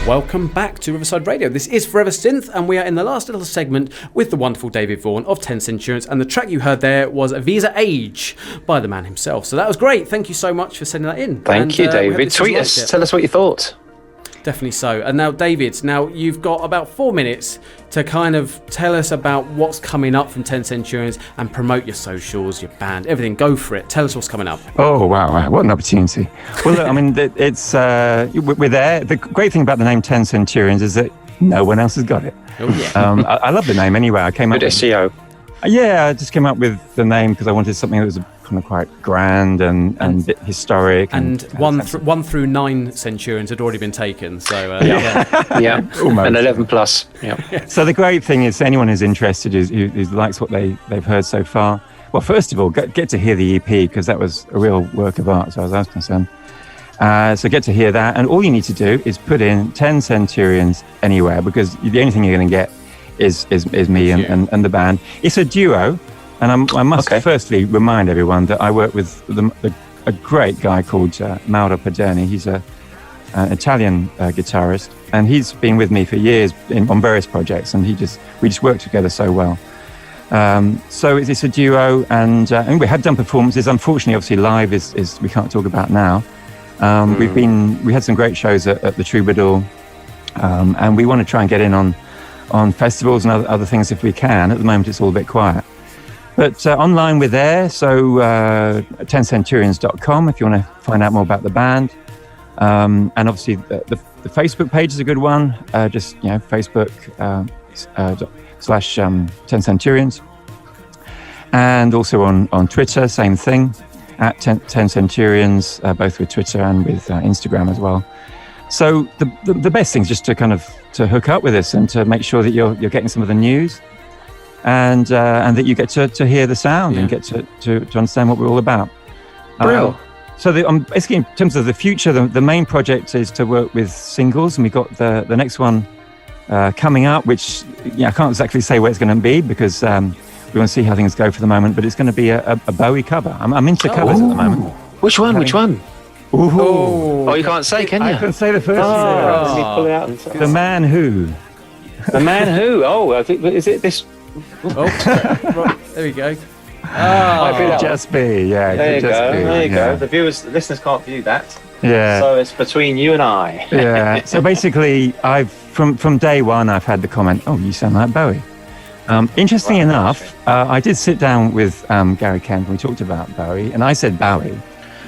Welcome back to Riverside Radio. This is Forever Synth, and we are in the last little segment with the wonderful David Vaughan of 10 Centurions, and the track you heard there was Visa Age by the man himself. So that was great. Thank you so much for sending that in. Thank you, David. Tweet us. Tell us what you thought. Definitely so. And now, David, you've got about 4 minutes to kind of tell us about what's coming up from 10 Centurions and promote your socials, your band, everything. Go for it. Tell us what's coming up. Oh, wow. What an opportunity. Well, look, I mean, it's we're there. The great thing about the name 10 Centurions is that no one else has got it. Oh, yeah. I love the name anyway. I came up with SEO. Yeah, I just came up with the name because I wanted something that was kind of quite grand and a bit historic. And 1 through 9 Centurions had already been taken. So yeah, almost. And 11 plus. Yeah. So the great thing is, anyone who's interested, who likes what they've heard so far. Well, first of all, get to hear the EP, because that was a real work of art, as far as I was concerned. So get to hear that, and all you need to do is put in 10 Centurions anywhere, because the only thing you're going to get is me and the band. It's a duo, and I must firstly remind everyone that I work with a great guy called Mauro Paderni. He's an Italian guitarist, and he's been with me for years on various projects, and we just work together so well. So it's a duo, and we have done performances. Unfortunately, obviously, live is we can't talk about now. We had some great shows at the Troubadour, and we want to try and get in on festivals and other things if we can. At the moment, it's all a bit quiet. But online we're there, so 10centurions.com if you want to find out more about the band. And obviously the Facebook page is a good one. Just, Facebook /10 Centurions. And also on Twitter, same thing, at 10 Centurions, both with Twitter and with Instagram as well. So the best thing is just to hook up with us and to make sure that you're getting some of the news, and that you get to hear the sound and get to understand what we're all about. So basically, in terms of the future, the main project is to work with singles, and we've got the next one coming up, which I can't exactly say where it's going to be, because we want to see how things go for the moment, but it's going to be a Bowie cover. I'm into covers at the moment. Which one? Ooh. Oh, you can't say, can you? I can say the first one. Let me pull it out and say The Man Who. The Man Who. Oh, I think, is it this? Right, there we go. Just be, There you go. The listeners can't view that. Yeah. So it's between you and I. Yeah. So basically, from day one, I've had the comment, "Oh, you sound like Bowie." Interesting enough, I did sit down with Gary Kemp, and we talked about Bowie, and I said Bowie.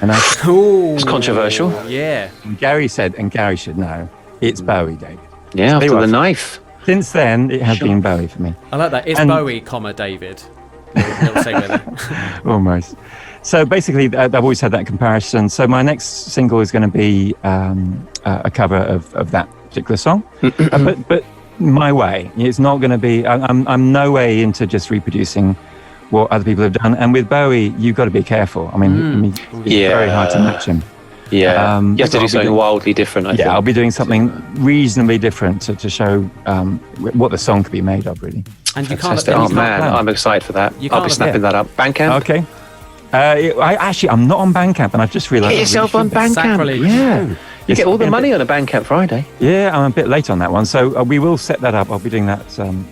And it's controversial. Yeah. And Gary said, and Gary should know, it's Bowie, David. Yeah, after the knife. Since then, it has been Bowie for me. I like that. It's Bowie, David. Almost. So basically, I've always had that comparison. So my next single is going to be a cover of that particular song, but my way. It's not going to be. I'm no way into just reproducing what other people have done. And with Bowie, you've got to be careful. I mean, it's very hard to match him. Yeah, you have to do something wildly different, I think. I'll be doing something reasonably different to show what the song could be made of, really. And you Fantastic. I'm excited for that. I'll be snapping that up. Bandcamp? Okay. I'm not on Bandcamp, and I've just realised... Get yourself on Bandcamp. Sacrilege. Yeah. You get all the money on a Bandcamp Friday. Yeah, I'm a bit late on that one, so we will set that up. I'll be doing that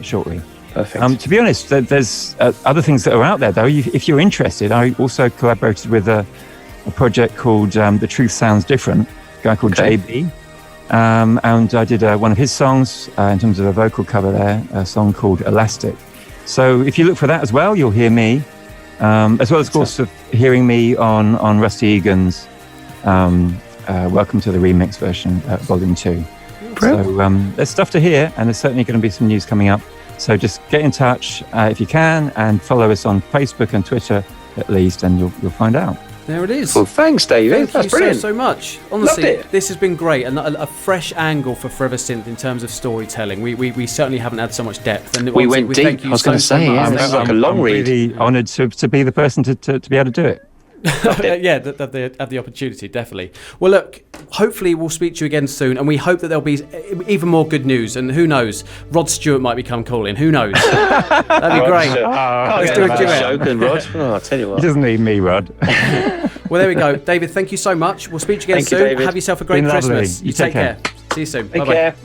shortly. Perfect. To be honest, there's other things that are out there, though. If you're interested, I also collaborated with a project called The Truth Sounds Different, a guy called JB. And I did one of his songs in terms of a vocal cover there, a song called Elastic. So if you look for that as well, you'll hear me, as well as, of course, of hearing me on Rusty Egan's Welcome to the Remix version, Volume 2. So there's stuff to hear, and there's certainly going to be some news coming up. So just get in touch if you can, and follow us on Facebook and Twitter at least, and you'll find out. There it is. Well, thanks, David. Thank you brilliant. so much. Honestly, this has been great, and a fresh angle for Forever Synth in terms of storytelling. We certainly haven't had so much depth. And we went deep. Thank you I was going to say, much. it's like a long read. I'm really honoured to be the person to be able to do it. Yeah, have the opportunity, definitely. Well, look, hopefully we'll speak to you again soon, and we hope that there'll be even more good news. And who knows, Rod Stewart might become calling. Who knows? That'd be great. Let's do a duet. Rod. I'll tell you what. He doesn't need me, Rod. Well, there we go. David, thank you so much. We'll speak to you again soon. David. Have yourself a great Christmas. You take care. See you soon. Take Bye-bye. care.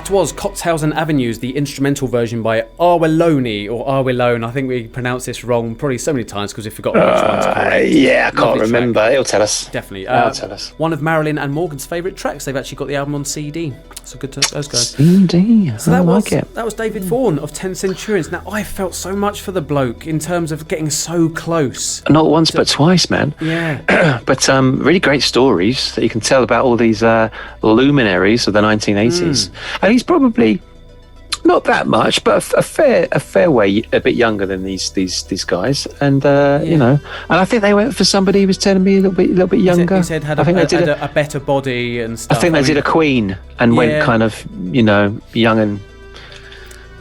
That was Cocktails and Avenues, the instrumental version by Arwelone, or Arwelone. I think we pronounced this wrong probably so many times because we forgot which one's correct. Yeah, I can't Lovely remember. track. It'll tell us. Definitely. It'll tell us. One of Marilyn and Morgan's favourite tracks. They've actually got the album on CD. So good to those guys. CD. So that like it. That was David Vaughan of 10 Centurions. Now, I felt so much for the bloke in terms of getting so close. Not once, but twice, man. Yeah. But really great stories that you can tell about all these luminaries of the 1980s. And he's probably not that much, but a fair way a bit younger than these guys. And you know, and I think they went for somebody who was telling me a little bit younger. He said had a better body and stuff. I think they did a Queen and went kind of, you know, young and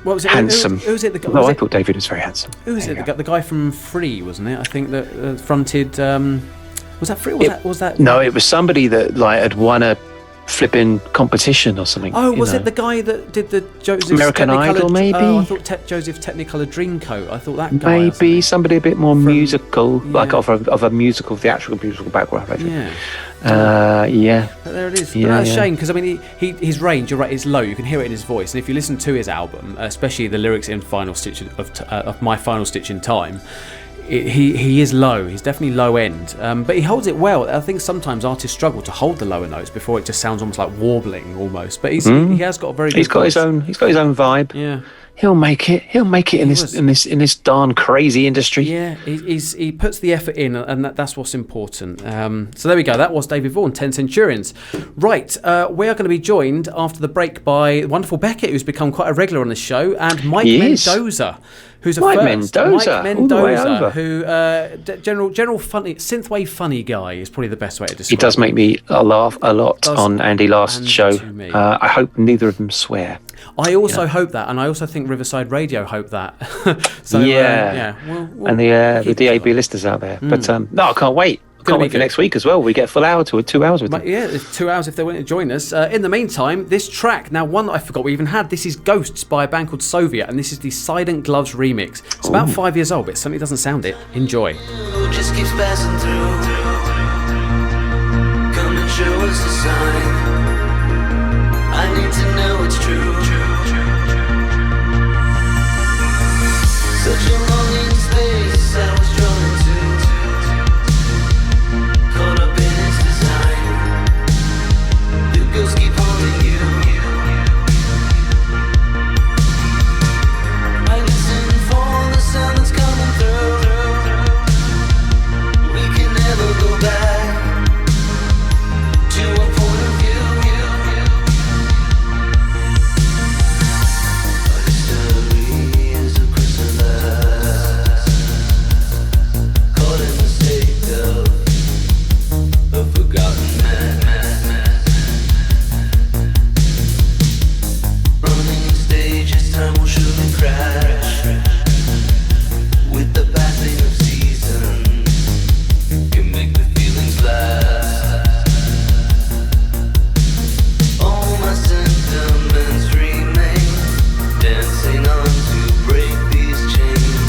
what was it? handsome. Who was it? I thought David was very handsome. Who was it? The guy from Free, wasn't it? I think that fronted. Was that Free? Was that? No, it was somebody that like had won a flipping competition or something. Oh, was it the guy that did the Joseph's American Idol, maybe? Oh, I thought Joseph's Technicolor Dreamcoat. I thought that guy. Maybe somebody a bit more musical, like of a musical, theatrical, musical background. I think. Yeah. But there it is. Yeah, But that's a shame because I mean, his range, you're right, is low. You can hear it in his voice, and if you listen to his album, especially the lyrics in Final Stitch of My Final Stitch in Time. He is low. He's definitely low end, but he holds it well. I think sometimes artists struggle to hold the lower notes before it just sounds almost like warbling, almost. But he has got a very good He's got his own vibe. Yeah. He'll make it in this darn crazy industry. Yeah, he puts the effort in, and that's what's important. So there we go. That was David Vaughan, 10 Centurions. Right, we are going to be joined after the break by the wonderful Beckett, who's become quite a regular on the show, and Mike Mendoza. Who's Mike Mendoza, Mike all the way over. Who general funny synthwave funny guy is probably the best way to describe. He does make me laugh a lot on Andy Last's show. I hope neither of them swear. I also hope that, and I also think Riverside Radio hope that. So we'll and the DAB listeners out there. But no, I can't wait. Can't wait for next week as well. We get a full hour to 2 hours with them. Yeah, it's 2 hours if they want to join us. In the meantime, this track, now one that I forgot we even had, this is Ghosts by a band called Soviet, and this is the Silent Gloves remix. It's about 5 years old, but it certainly doesn't sound it. Enjoy. Just keeps passing through. Come and show us a sign. I need to know it's true. Such a longing space I was drawn to. Caught up in its design. The ghosts keep haunting you. I listen for the sound that's coming through. We can never go back to a point of view. Our history is a chrysalis, caught in the state of a forgotten man. Running the stage, as time will surely crash. With the passing of seasons, can make the feelings last. All my sentiments remain, dancing on to break these chains.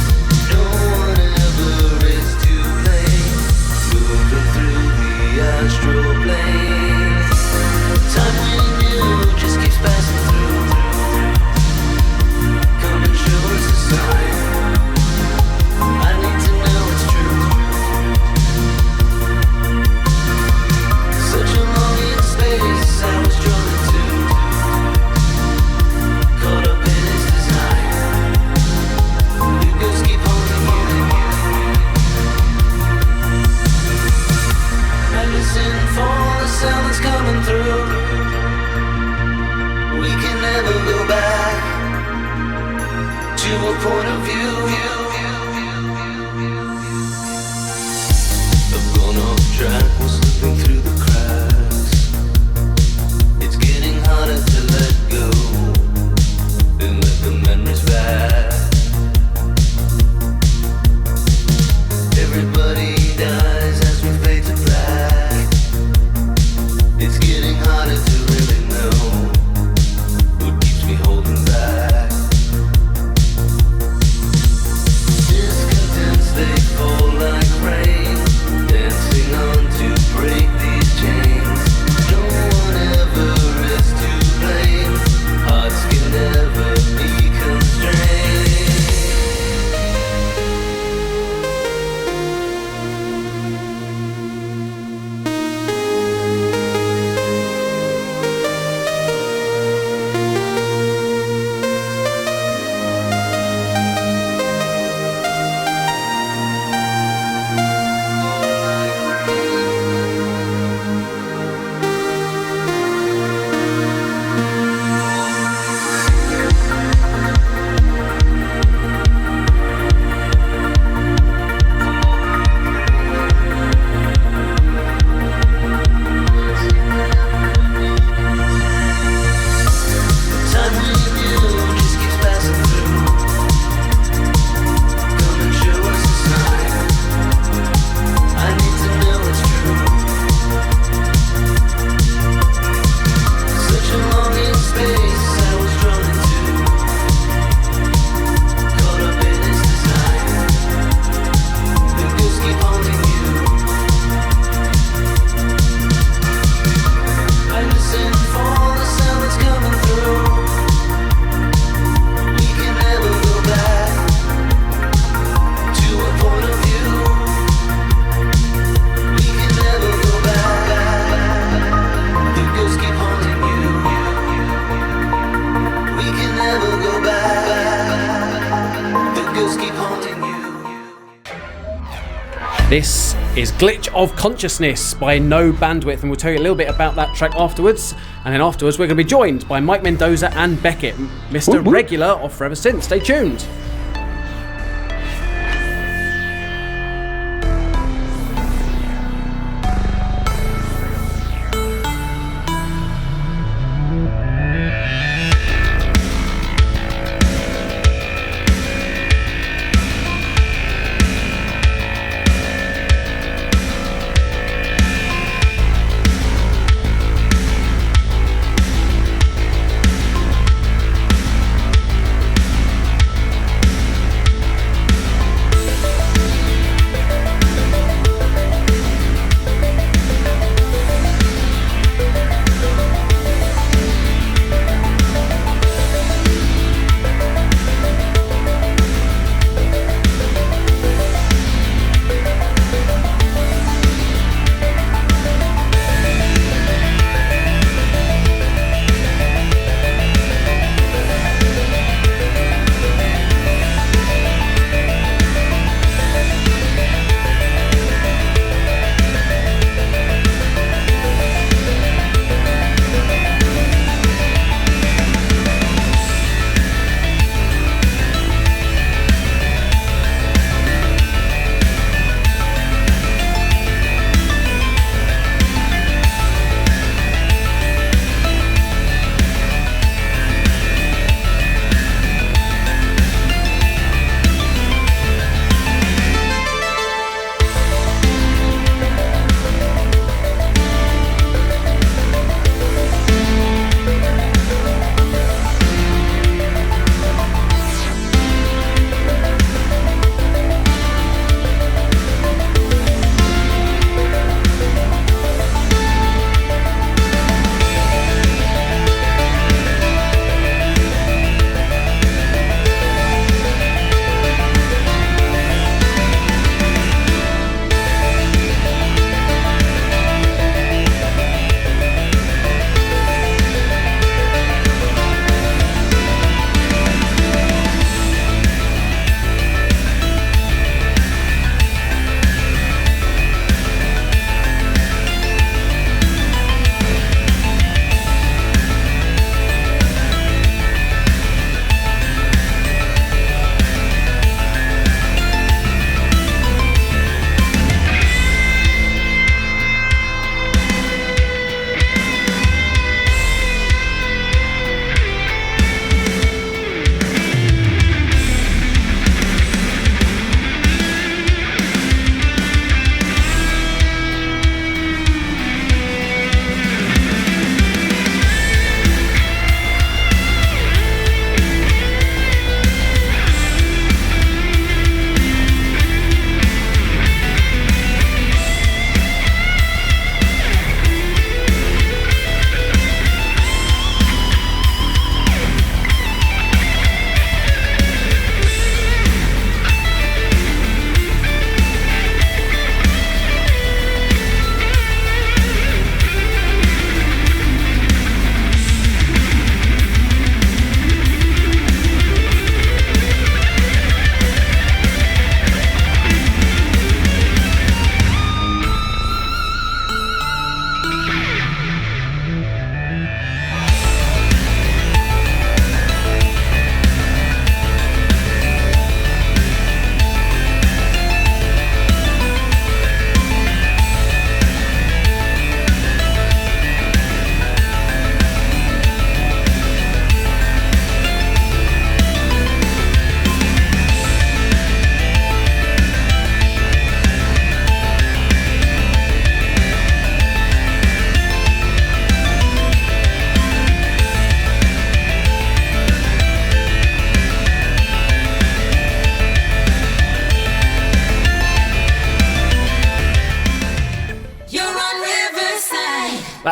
No one ever is to blame, moving through the astral plane. Time we knew just keeps passing through. Come and show us a sign. I need to know it's true. Such a longing space I was drawn to. Caught up in its design. The ghosts keep haunting you. I listen for the sound that's coming through. We can never go back to a point of view. I've gone off track, we're slipping through the cracks. It's getting harder to let go and let the memories back. Everybody dies as we fade to black. It's getting harder to really know what keeps me holding back. Discontents, they fall like rain, dancing on to break these This is Glitch of Consciousness by No Bandwidth, and we'll tell you a little bit about that track afterwards. And then afterwards, we're going to be joined by Mike Mendoza and Beckett, Mr. Regular of Forever Synth. Stay tuned.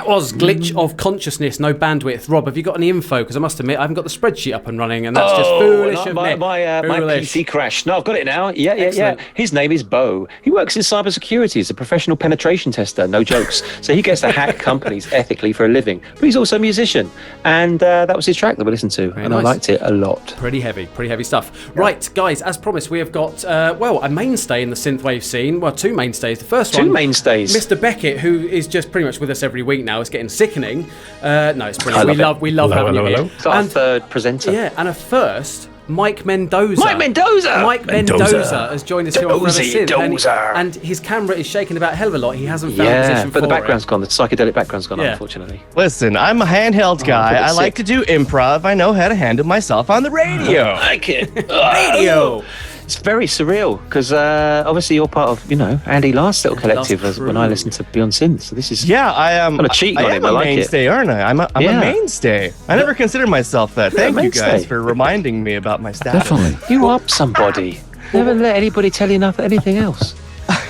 That was Glitch of Consciousness, No Bandwidth. Rob, have you got any info? Because I must admit, I haven't got the spreadsheet up and running, and that's just foolish of me. My PC crashed. No, I've got it now. Yeah. His name is Bo. He works in cybersecurity. He's a professional penetration tester, no jokes. So he gets to hack companies ethically for a living. But he's also a musician. And that was his track that we listened to. Very nice. I liked it a lot. Pretty heavy stuff. Yeah. Right, guys, as promised, we have got, a mainstay in the synthwave scene. Well, two mainstays. The first one, mainstays. Mr. Beckett, who is just pretty much with us every week now. It's getting sickening. No, it's brilliant. We love having you here. It's our third presenter. Yeah, and a first, Mike Mendoza. Mike Mendoza has joined us here on Forever Synth, and his camera is shaking about a hell of a lot. He hasn't found a position for it. But the background's gone. The psychedelic background's gone, unfortunately. Listen, I'm a handheld guy. I like to do improv. I know how to handle myself on the radio. I like it. Radio. It's very surreal because obviously you're part of, Andy Last's little collective when I listen to Beyond Synth. So this is I am kind of cheating on him. I like mainstay, aren't I? I'm a mainstay. I never considered myself that. Thank you guys for reminding me about my status. Definitely. You up somebody. Never let anybody tell you anything else.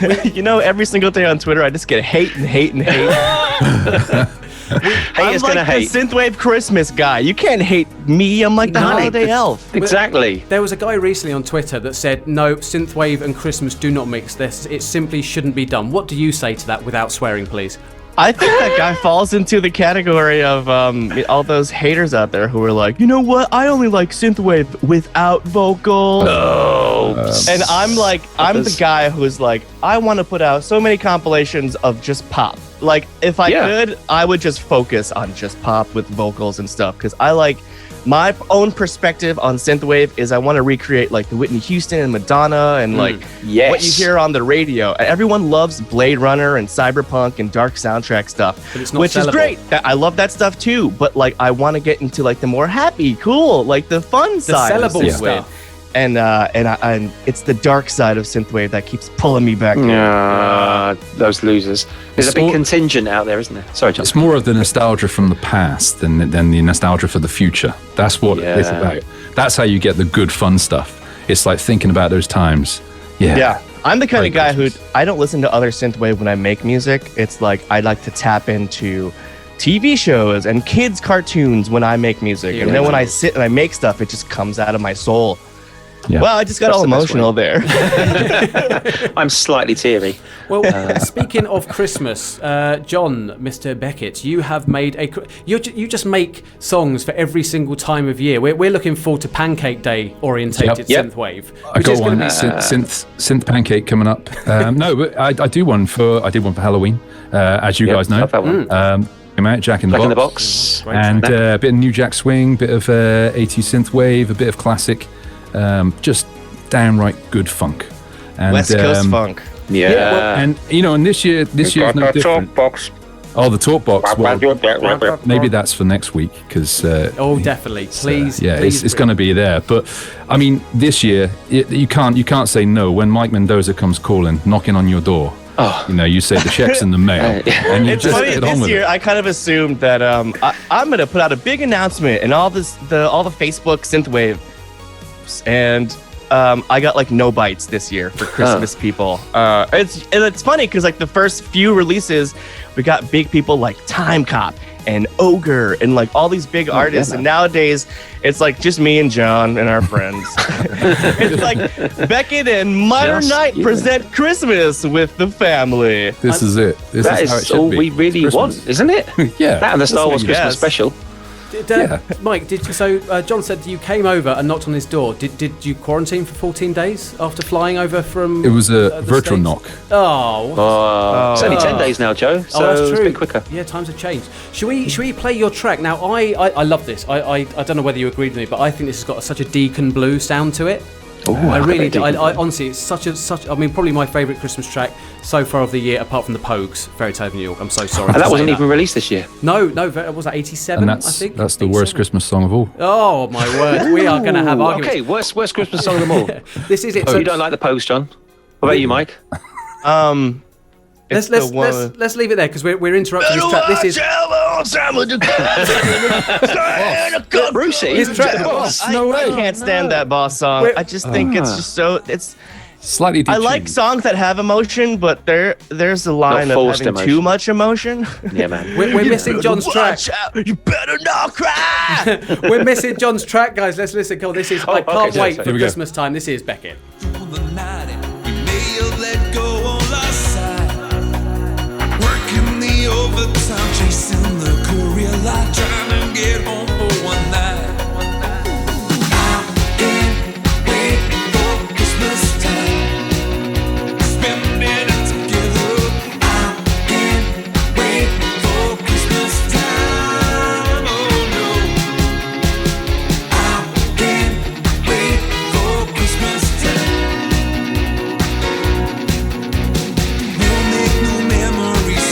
Every single day on Twitter I just get hate and hate and hate. I'm like the synthwave Christmas guy. You can't hate me. I'm like the holiday elf. Exactly. There was a guy recently on Twitter that said, no, synthwave and Christmas do not mix. It simply shouldn't be done. What do you say to that without swearing, please? I think that guy falls into the category of all those haters out there who are like, you know what? I only like synthwave without vocals. And I'm like, I'm the guy who's like, I want to put out so many compilations of just pop. Like, if I could, I would just focus on just pop with vocals and stuff. Because I like my own perspective on synthwave is I want to recreate like the Whitney Houston and Madonna and like what you hear on the radio. And everyone loves Blade Runner and cyberpunk and dark soundtrack stuff, which is great. I love that stuff too. But like, I want to get into like the more happy, cool, like the fun side of synthwave. Stuff. And it's the dark side of synthwave that keeps pulling me back. Those losers. There's a big contingent out there, isn't there? Sorry, John. It's more of the nostalgia from the past than the nostalgia for the future. That's what it's about. That's how you get the good, fun stuff. It's like thinking about those times. Yeah. I'm the kind of guy who I don't listen to other synthwave when I make music. It's like I like to tap into TV shows and kids' cartoons when I make music. And then when I sit and I make stuff, it just comes out of my soul. Yeah. Well, I just got all emotional there. I'm slightly teary. Well, speaking of Christmas, John, Mr. Beckett, you have made you just make songs for every single time of year. We're looking forward to Pancake Day orientated synthwave. I got one synth Pancake coming up. No, but I do one for Halloween, as you guys know. Jack in the Box. And a bit of New Jack Swing, bit of 80s synthwave, a bit of classic. Just downright good funk, and West Coast funk. And this year's no different. Box. Oh, the talk box. Well, maybe that's for next week because. Definitely, please. It's going to be there. But I mean, this year you can't say no when Mike Mendoza comes calling, knocking on your door. You say the check's in the mail, and you it's just funny, get on this with year it. I kind of assumed that I'm going to put out a big announcement and all the Facebook synthwave. And I got like no bites this year for Christmas people. It's funny because like the first few releases, we got big people like Time Cop and Ogre and like all these big artists. And nowadays it's like just me and John and our friends. It's like Beckett and Modern Night present Christmas with the family. This is it. This is how it should be. We really want, isn't it? Yeah. That and the Star Wars Christmas special. Mike, John said you came over and knocked on his door. Did you quarantine for 14 days after flying over from? It was a virtual knock. It's only 10 days now, Joe. So that's true. It's a bit quicker. Yeah, times have changed. Should we play your track now? I love this. I don't know whether you agreed with me, but I think this has got such a Deacon Blue sound to it. I really do. I honestly, it's such. I mean, probably my favourite Christmas track so far of the year, apart from the Pogues, Fairy Tale of New York. I'm so sorry. And that wasn't even released this year. No, was that 87? And I think that's the worst Christmas song of all. Oh my word, we are going to have arguments. Okay, worst Christmas song of them all. This is it. So you don't like the Pogues, John? What about you, Mike? Let's leave it there because we're interrupting this track. This is Brucey. His track. No way. I can't stand that boss song. I just think it's just so Slightly I like songs that have emotion, but there's a line of having emotion. too much emotion. Yeah, man. We're missing John's track. You better not cry. We're missing John's track, guys. Let's listen. Go. This is I Can't Wait for Christmas Time. This is Beckett. Overtime, chasing the career light, trying to get home for one night. I can't wait for Christmas time, spending it together. I can't wait for Christmas time. Oh no, I can't wait for Christmas time. We'll make new memories.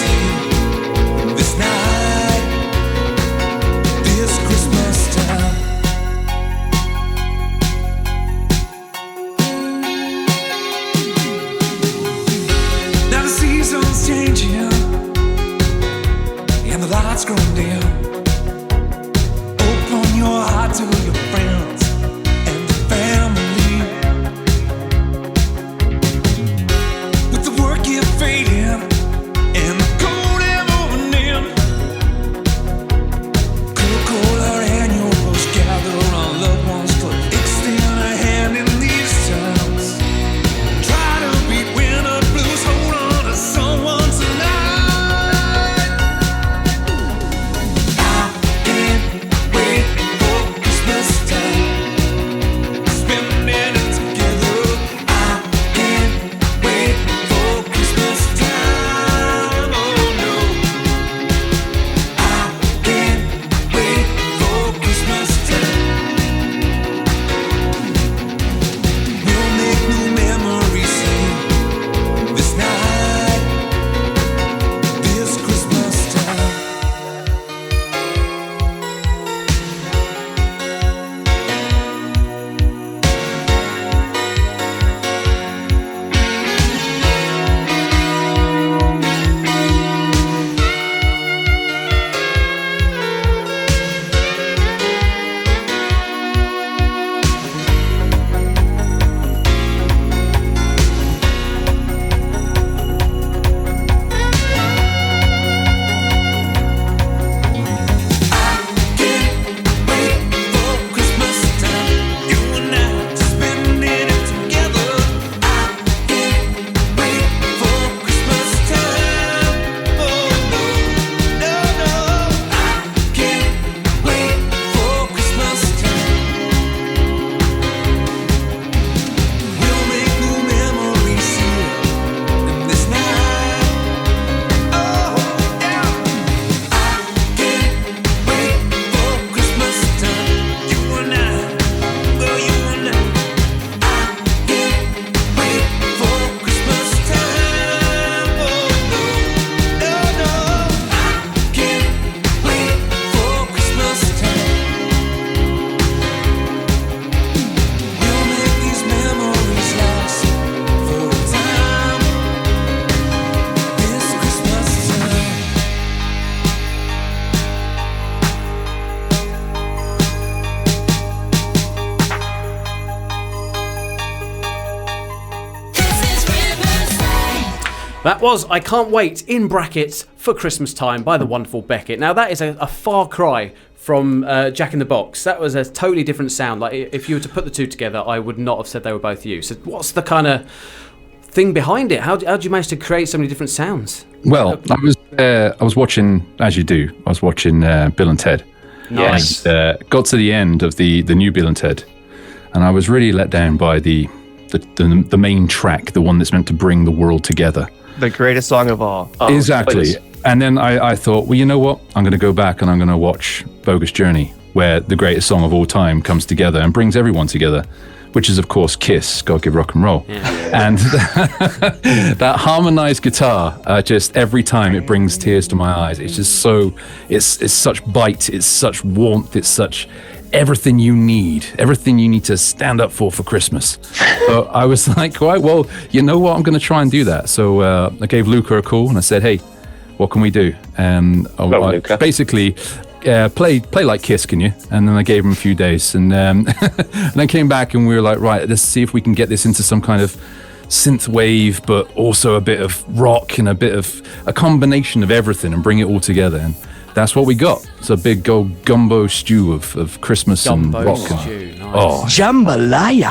This night, this Christmas time. Now the season's changing, and the lights growing dim. Open your heart to your friends and your family. With the work you're fading and the cold air moving in. Coca-Cola and your rose gather around loved ones to extend a hand in these times. Try to beat winter blues, hold on to someone tonight. I can't wait for Christmas time, spending it together. I can't wait for Christmas time. Oh no, I can't wait for Christmas time. We'll make new memories here this night, this Christmas time. That was I Can't Wait, in brackets, for Christmas Time by the wonderful Beckett. Now, that is a far cry from Jack in the Box. That was a totally different sound. Like, if you were to put the two together, I would not have said they were both you. So what's the kind of thing behind it? How did you manage to create so many different sounds? Well, I was watching, as you do, I was watching Bill and Ted. Nice. And, got to the end of the new Bill and Ted, and I was really let down by the main track, the one that's meant to bring the world together. The greatest song of all. Oh, exactly. Please. And then I thought, well, you know what? I'm going to go back and I'm going to watch Bogus Journey, where the greatest song of all time comes together and brings everyone together, which is, of course, Kiss, God Give Rock and Roll. Yeah. And that harmonized guitar, just every time it brings tears to my eyes. It's just so, it's such bite, it's such warmth, it's such everything you need to stand up for Christmas. So I was like, right, well, you know what? I'm going to try and do that. So I gave Luca a call and I said, hey, what can we do? And I basically play like Kiss, can you? And then I gave him a few days, and then came back and we were like, right, let's see if we can get this into some kind of synthwave, but also a bit of rock and a bit of a combination of everything and bring it all together. And that's what we got. It's a big old gumbo stew of Christmas and rock. Stew, nice. Oh, jambalaya.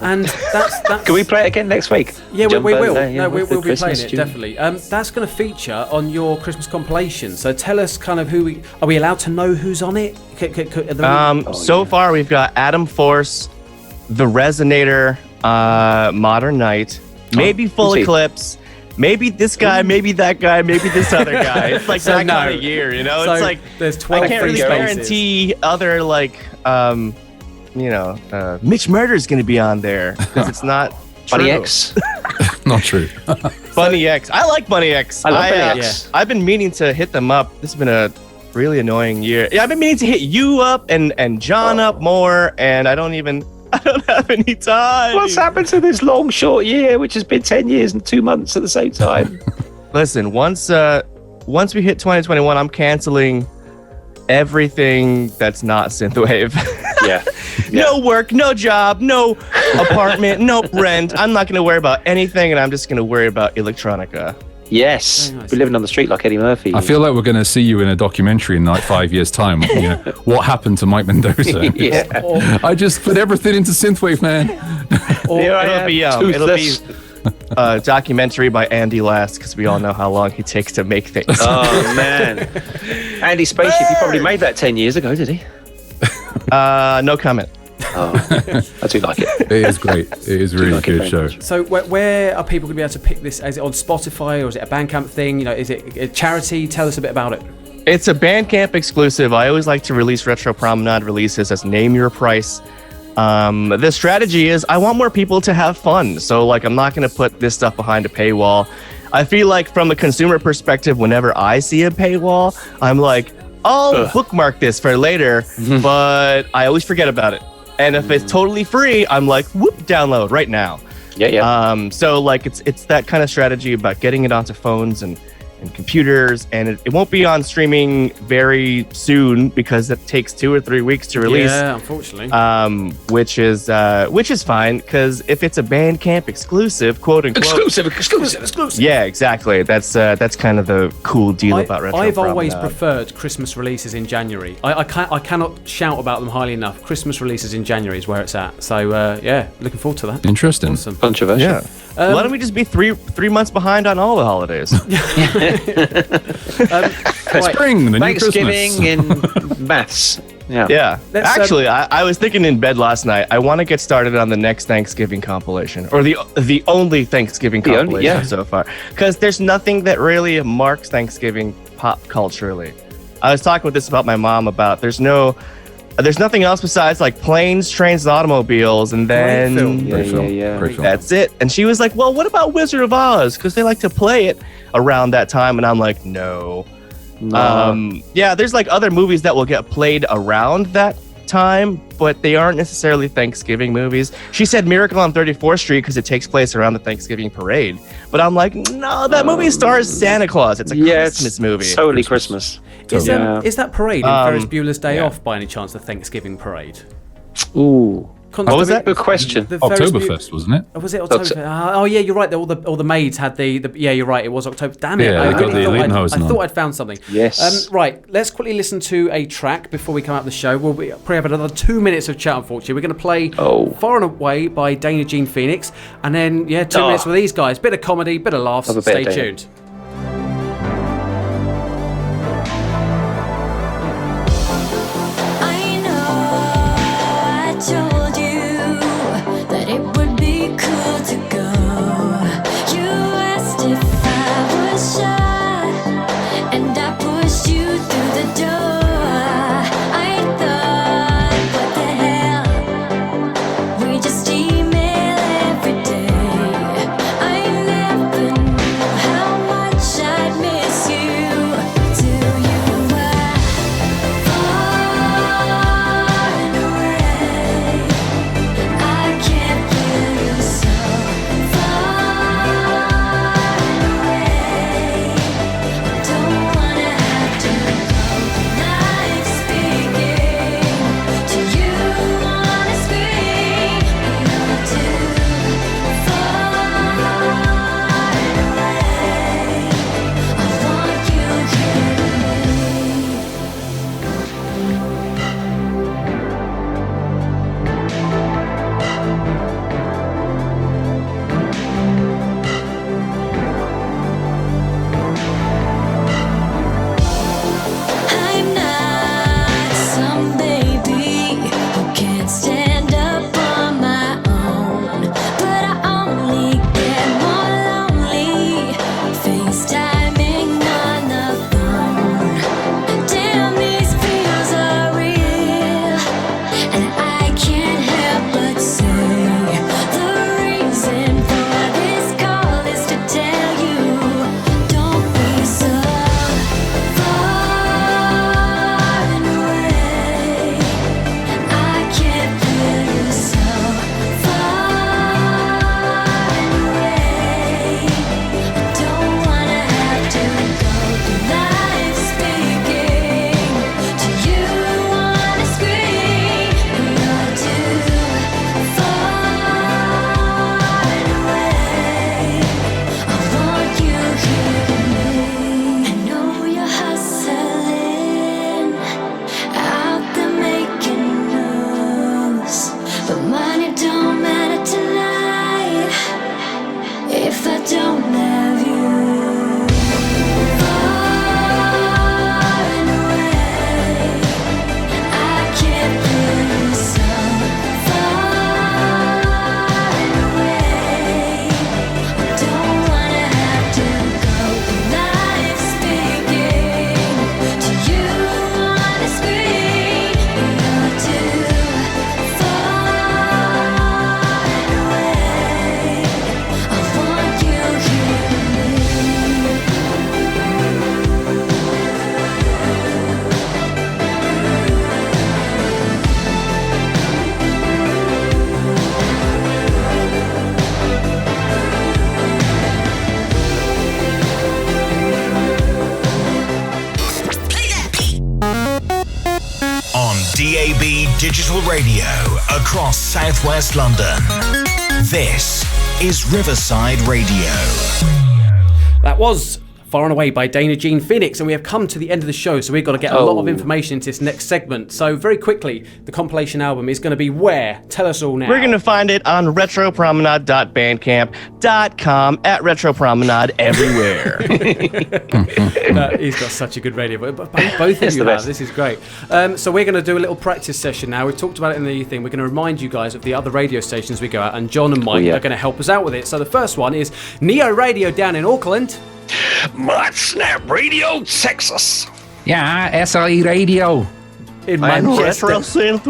And that's Can we play it again next week? Yeah, we will. No, we'll be Christmas playing it, stew. definitely. That's going to feature on your Christmas compilation. So tell us kind of are we allowed to know who's on it? So far we've got Adam Force, The Resonator, Modern Night, maybe Full Eclipse, maybe this guy, maybe that guy, maybe this other guy. It's like that kind of year, you know? So it's like there's 12 I can't really guarantee other Mitch Murder's going to be on there because it's not Bunny X. not true. Bunny X. I like Bunny X. I love Bunny X. I've been meaning to hit them up. This has been a really annoying year. Yeah, I've been meaning to hit you up and John up more, and I don't have any time. What's happened to this long, short year, which has been 10 years and 2 months at the same time? Listen, once we hit 2021, I'm canceling everything that's not synthwave. Yeah. No work, no job, no apartment, no rent. I'm not going to worry about anything, and I'm just going to worry about electronica. Yes, nice. We're living on the street like Eddie Murphy. I feel like we're going to see you in a documentary in like 5 years' time. You know, what happened to Mike Mendoza? Yeah. I just put everything into synthwave, man. It'll be a documentary by Andy Last, because we all know how long he takes to make things. Oh man, Andy Spaceship. He probably made that 10 years ago, did he? No comment. Oh, I do like it. It is great. It is a really good show. So where are people going to be able to pick this? Is it on Spotify or is it a Bandcamp thing? You know, is it a charity? Tell us a bit about it. It's a Bandcamp exclusive. I always like to release Retro Promenade releases as name your price. The strategy is I want more people to have fun. So like I'm not going to put this stuff behind a paywall. I feel like from a consumer perspective, whenever I see a paywall, I'm like, I'll bookmark this for later, but I always forget about it. And if it's totally free, I'm like, whoop, download right now. Yeah. So like it's that kind of strategy about getting it onto phones and computers, and it won't be on streaming very soon because it takes 2 or 3 weeks to release. Yeah, unfortunately. Which is fine, because if it's a Bandcamp exclusive, quote unquote. Exclusive. Yeah, exactly. That's kind of the cool deal about Retro I've Promenade. always preferred Christmas releases in January. I cannot shout about them highly enough. Christmas releases in January is where it's at. So yeah, looking forward to that. Interesting. Awesome. Controversial. Yeah. Why don't we just be three months behind on all the holidays? Spring, the Thanksgiving in maths. Yeah. Actually, I was thinking in bed last night, I want to get started on the next Thanksgiving compilation, or the only Thanksgiving compilation so far, because there's nothing that really marks Thanksgiving pop culturally. I was talking with this about my mom about there's nothing else besides like planes, trains, and automobiles, and then Great film. That's it. And she was like, well, what about Wizard of Oz? Because they like to play it around that time. And I'm like, no. Yeah, there's like other movies that will get played around that time, but they aren't necessarily Thanksgiving movies. She said Miracle on 34th Street because it takes place around the Thanksgiving parade. But I'm like, no, that movie stars Santa Claus. It's a Christmas movie. Totally Christmas. Is that parade in Ferris Bueller's Day Off by any chance the Thanksgiving parade? Ooh. What was that? Good question. Oktoberfest, wasn't it? Was it October? Oh yeah, you're right. All the maids had the yeah, you're right. It was October. Damn it! Yeah, I they got the Lederhosen on. thought I'd found something. Yes. Right. Let's quickly listen to a track before we come out of the show. We'll probably have another 2 minutes of chat. Unfortunately, we're going to play "Far and Away" by Dana Jean Phoenix, and then 2 minutes with these guys. Bit of comedy, bit of laughs. Stay tuned. How radio across southwest London. This is Riverside Radio. That was Far and Away by Dana Jean Phoenix, and we have come to the end of the show, so we've got to get a lot of information into this next segment. So very quickly, the compilation album is going to be where? Tell us all now. We're going to find it on retropromenade.bandcamp.com, at Retro Promenade everywhere. He's got such a good radio, but both of you have. This is great. So we're going to do a little practice session now. We've talked about it in the thing. We're going to remind you guys of the other radio stations we go out, and John and Mike are going to help us out with it. So the first one is Neo Radio down in Auckland. Modsnap Radio, Texas. Yeah, SLE Radio. In Manchester. Retro Synth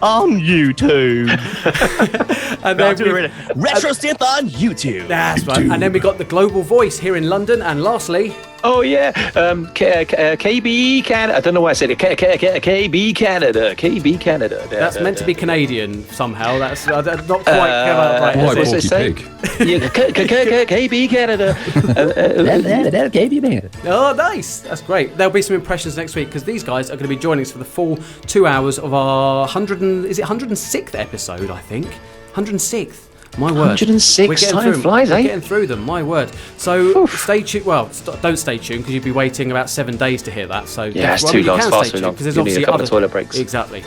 on YouTube. And then Retro Synth on YouTube. That's right. And then we got the Global Voice here in London. And lastly, KB Canada. I don't know why I said it. KB Canada. KB Canada. That's meant to be Canadian somehow. That's not quite come out right. Why Porky Pig? KB Canada. KB Canada. Oh, nice. That's great. There'll be some impressions next week because these guys are going to be joining us for the full 2 hours of our 106th episode, I think. 106th. My word. 106 time flies, We're getting through them, my word. So stay tuned. Well, don't stay tuned because you'll be waiting about 7 days to hear that. So yeah, it's too long. It's far too long. Because there's you obviously need a couple of toilet breaks. Exactly.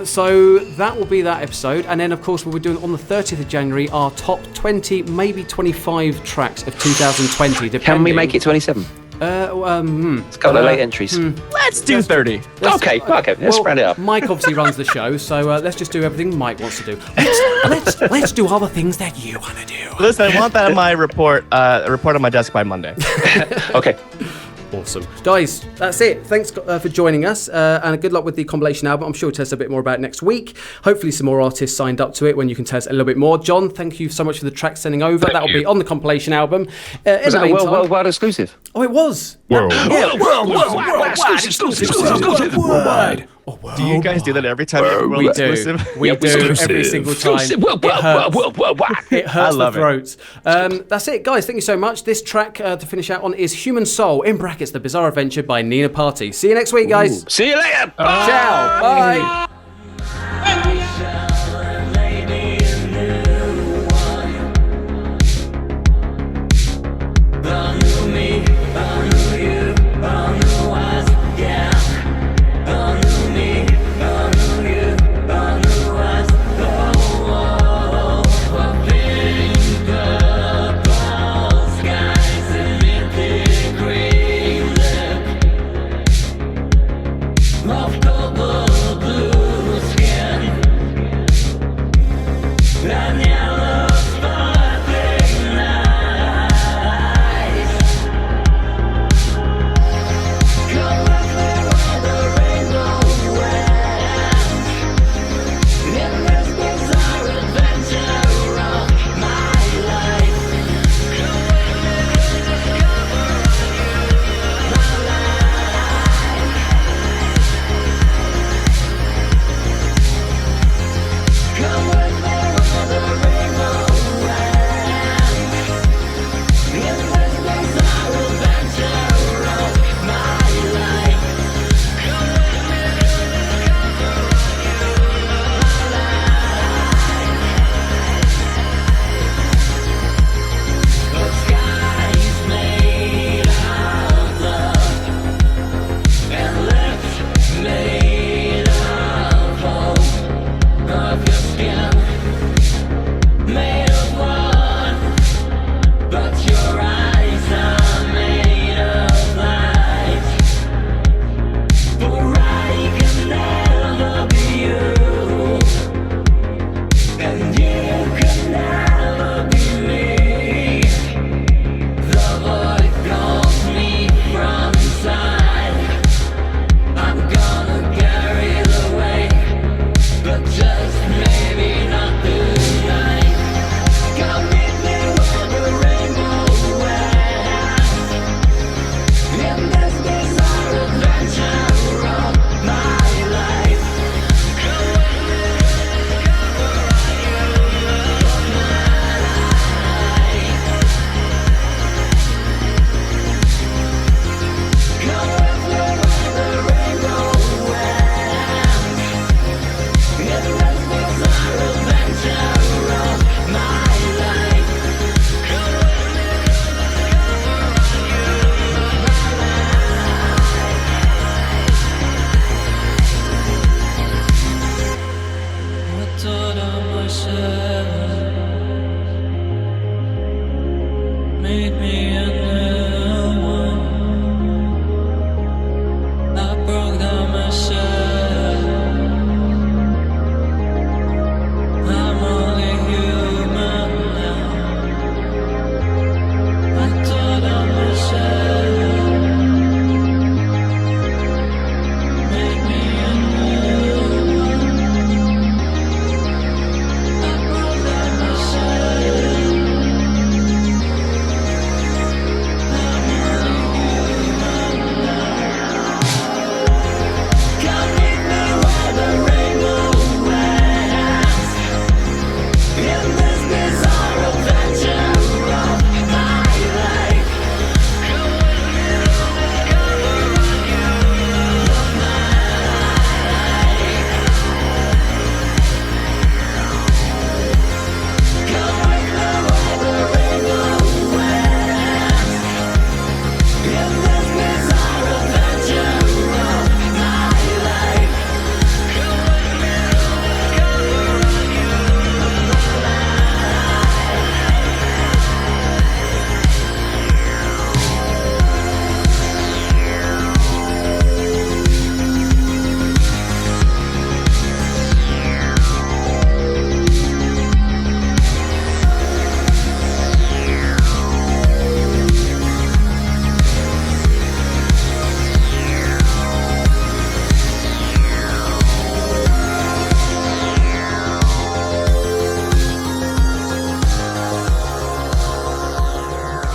So that will be that episode, and then of course we'll be doing on the 30th of January our top 20, maybe 25 tracks of 2020. Depending. Can we make it 27? It's got late entries. Let's do 30. Okay. Let's spread it up. Mike obviously runs the show, so let's just do everything Mike wants to do. Let's do all the things that you want to do. Listen, I want that in my report on my desk by Monday. Okay. Awesome. Guys, that's it. Thanks for joining us, and good luck with the compilation album. I'm sure we'll tell us a bit more about it next week. Hopefully some more artists signed up to it when you can tell us a little bit more. John, thank you so much for the track sending over. That'll be on the compilation album. Was that a worldwide exclusive? Oh, it was. Worldwide exclusive. Worldwide. Do you guys do that every time? We do. We do every single time. It hurts the throat. That's it, guys. Thank you so much. This track to finish out on is Human Soul, in brackets, The Bizarre Adventure by Nina Party. See you next week, guys. See you later. Bye. Ciao. Bye. Of double blue.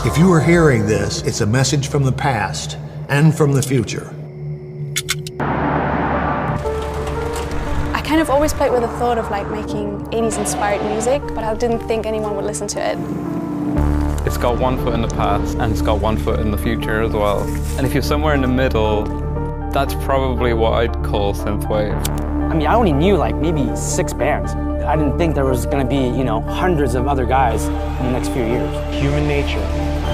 If you are hearing this, it's a message from the past and from the future. I kind of always played with the thought of like making 80s inspired music, but I didn't think anyone would listen to it. It's got one foot in the past and it's got one foot in the future as well. And if you're somewhere in the middle, that's probably what I'd call synthwave. I mean, I only knew like maybe 6 bands. I didn't think there was gonna be, hundreds of other guys in the next few years. Human nature.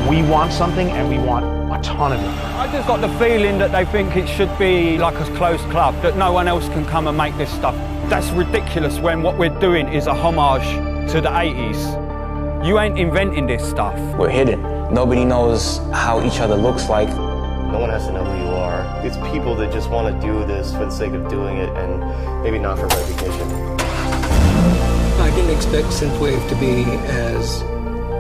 We want something and we want a ton of it. I just got the feeling that they think it should be like a closed club, that no one else can come and make this stuff. That's ridiculous when what we're doing is a homage to the 80s. You ain't inventing this stuff. We're hidden. Nobody knows how each other looks like. No one has to know who you are. It's people that just want to do this for the sake of doing it and maybe not for recognition. I didn't expect synthwave to be as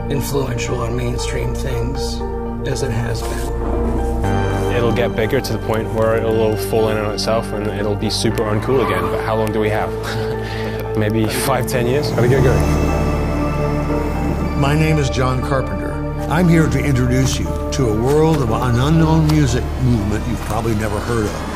influential on mainstream things as it has been. It'll get bigger to the point where it'll fall in on itself and it'll be super uncool again. But how long do we have? Maybe 5-10 years? How do we get going? My name is John Carpenter. I'm here to introduce you to a world of an unknown music movement you've probably never heard of.